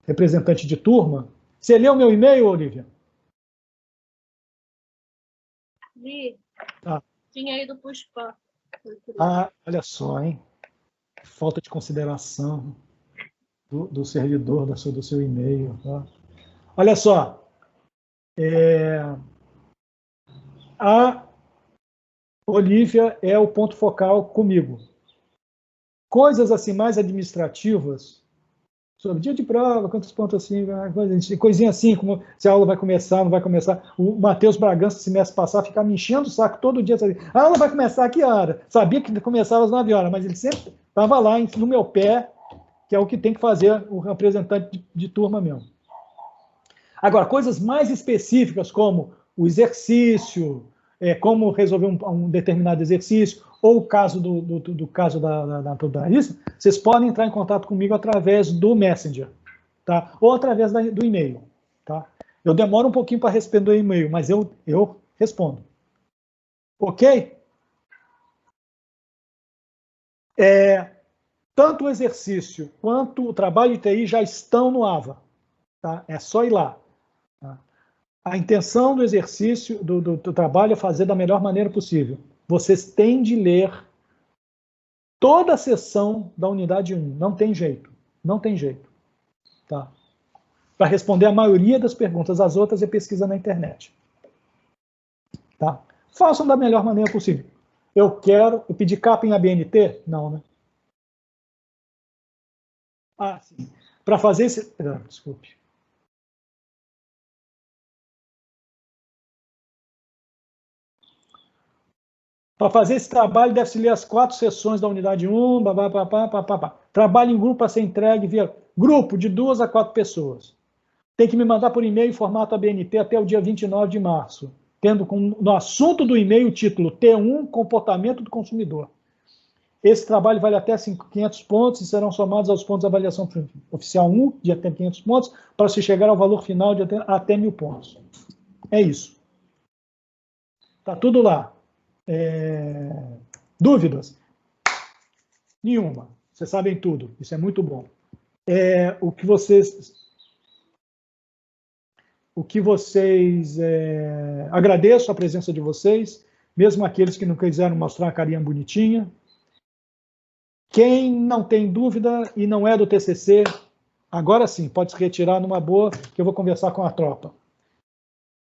representante de turma. Você leu meu e-mail, Olivia? Li. Tá. Tinha ido para o spam. Olha só, hein? Falta de consideração do servidor do seu e-mail. Tá? Olha só. A Olivia é o ponto focal comigo. Coisas assim mais administrativas, sobre dia de prova, quantos pontos assim, coisinha assim, como se a aula vai começar, não vai começar. O Matheus Bragança, semestre passado, ficava me enchendo o saco todo dia. A aula vai começar a que hora? Sabia que começava às 9 horas, mas ele sempre estava lá no meu pé, que é o que tem que fazer o representante de turma mesmo. Agora, coisas mais específicas, como o exercício, como resolver um determinado exercício, ou o caso do caso da naturalista, vocês podem entrar em contato comigo através do Messenger, tá? Ou através do e-mail. Tá? Eu demoro um pouquinho para responder o e-mail, mas eu respondo. Ok? Tanto o exercício quanto o trabalho de TI já estão no AVA. Tá? É só ir lá. Tá? A intenção do exercício, do trabalho, é fazer da melhor maneira possível. Vocês têm de ler toda a sessão da unidade 1. Não tem jeito. Não tem jeito. Tá? Para responder a maioria das perguntas. As outras é pesquisa na internet. Tá? Façam da melhor maneira possível. Eu pedi capa em ABNT? Não, né? Ah, sim. Para fazer esse... Desculpe. Para fazer esse trabalho, deve-se ler as 4 sessões da unidade 1, trabalho em grupo para ser entregue via grupo de 2 a 4 pessoas. Tem que me mandar por e-mail em formato ABNT até o dia 29 de março, tendo no assunto do e-mail o título T1, Comportamento do Consumidor. Esse trabalho vale até 500 pontos e serão somados aos pontos da avaliação oficial 1, de até 500 pontos, para se chegar ao valor final de até 1.000 pontos. É isso. Está tudo lá. Dúvidas? Nenhuma. Vocês sabem tudo. Isso é muito bom. Agradeço a presença de vocês, mesmo aqueles que não quiseram mostrar a carinha bonitinha. Quem não tem dúvida e não é do TCC, agora sim, pode se retirar numa boa, que eu vou conversar com a tropa.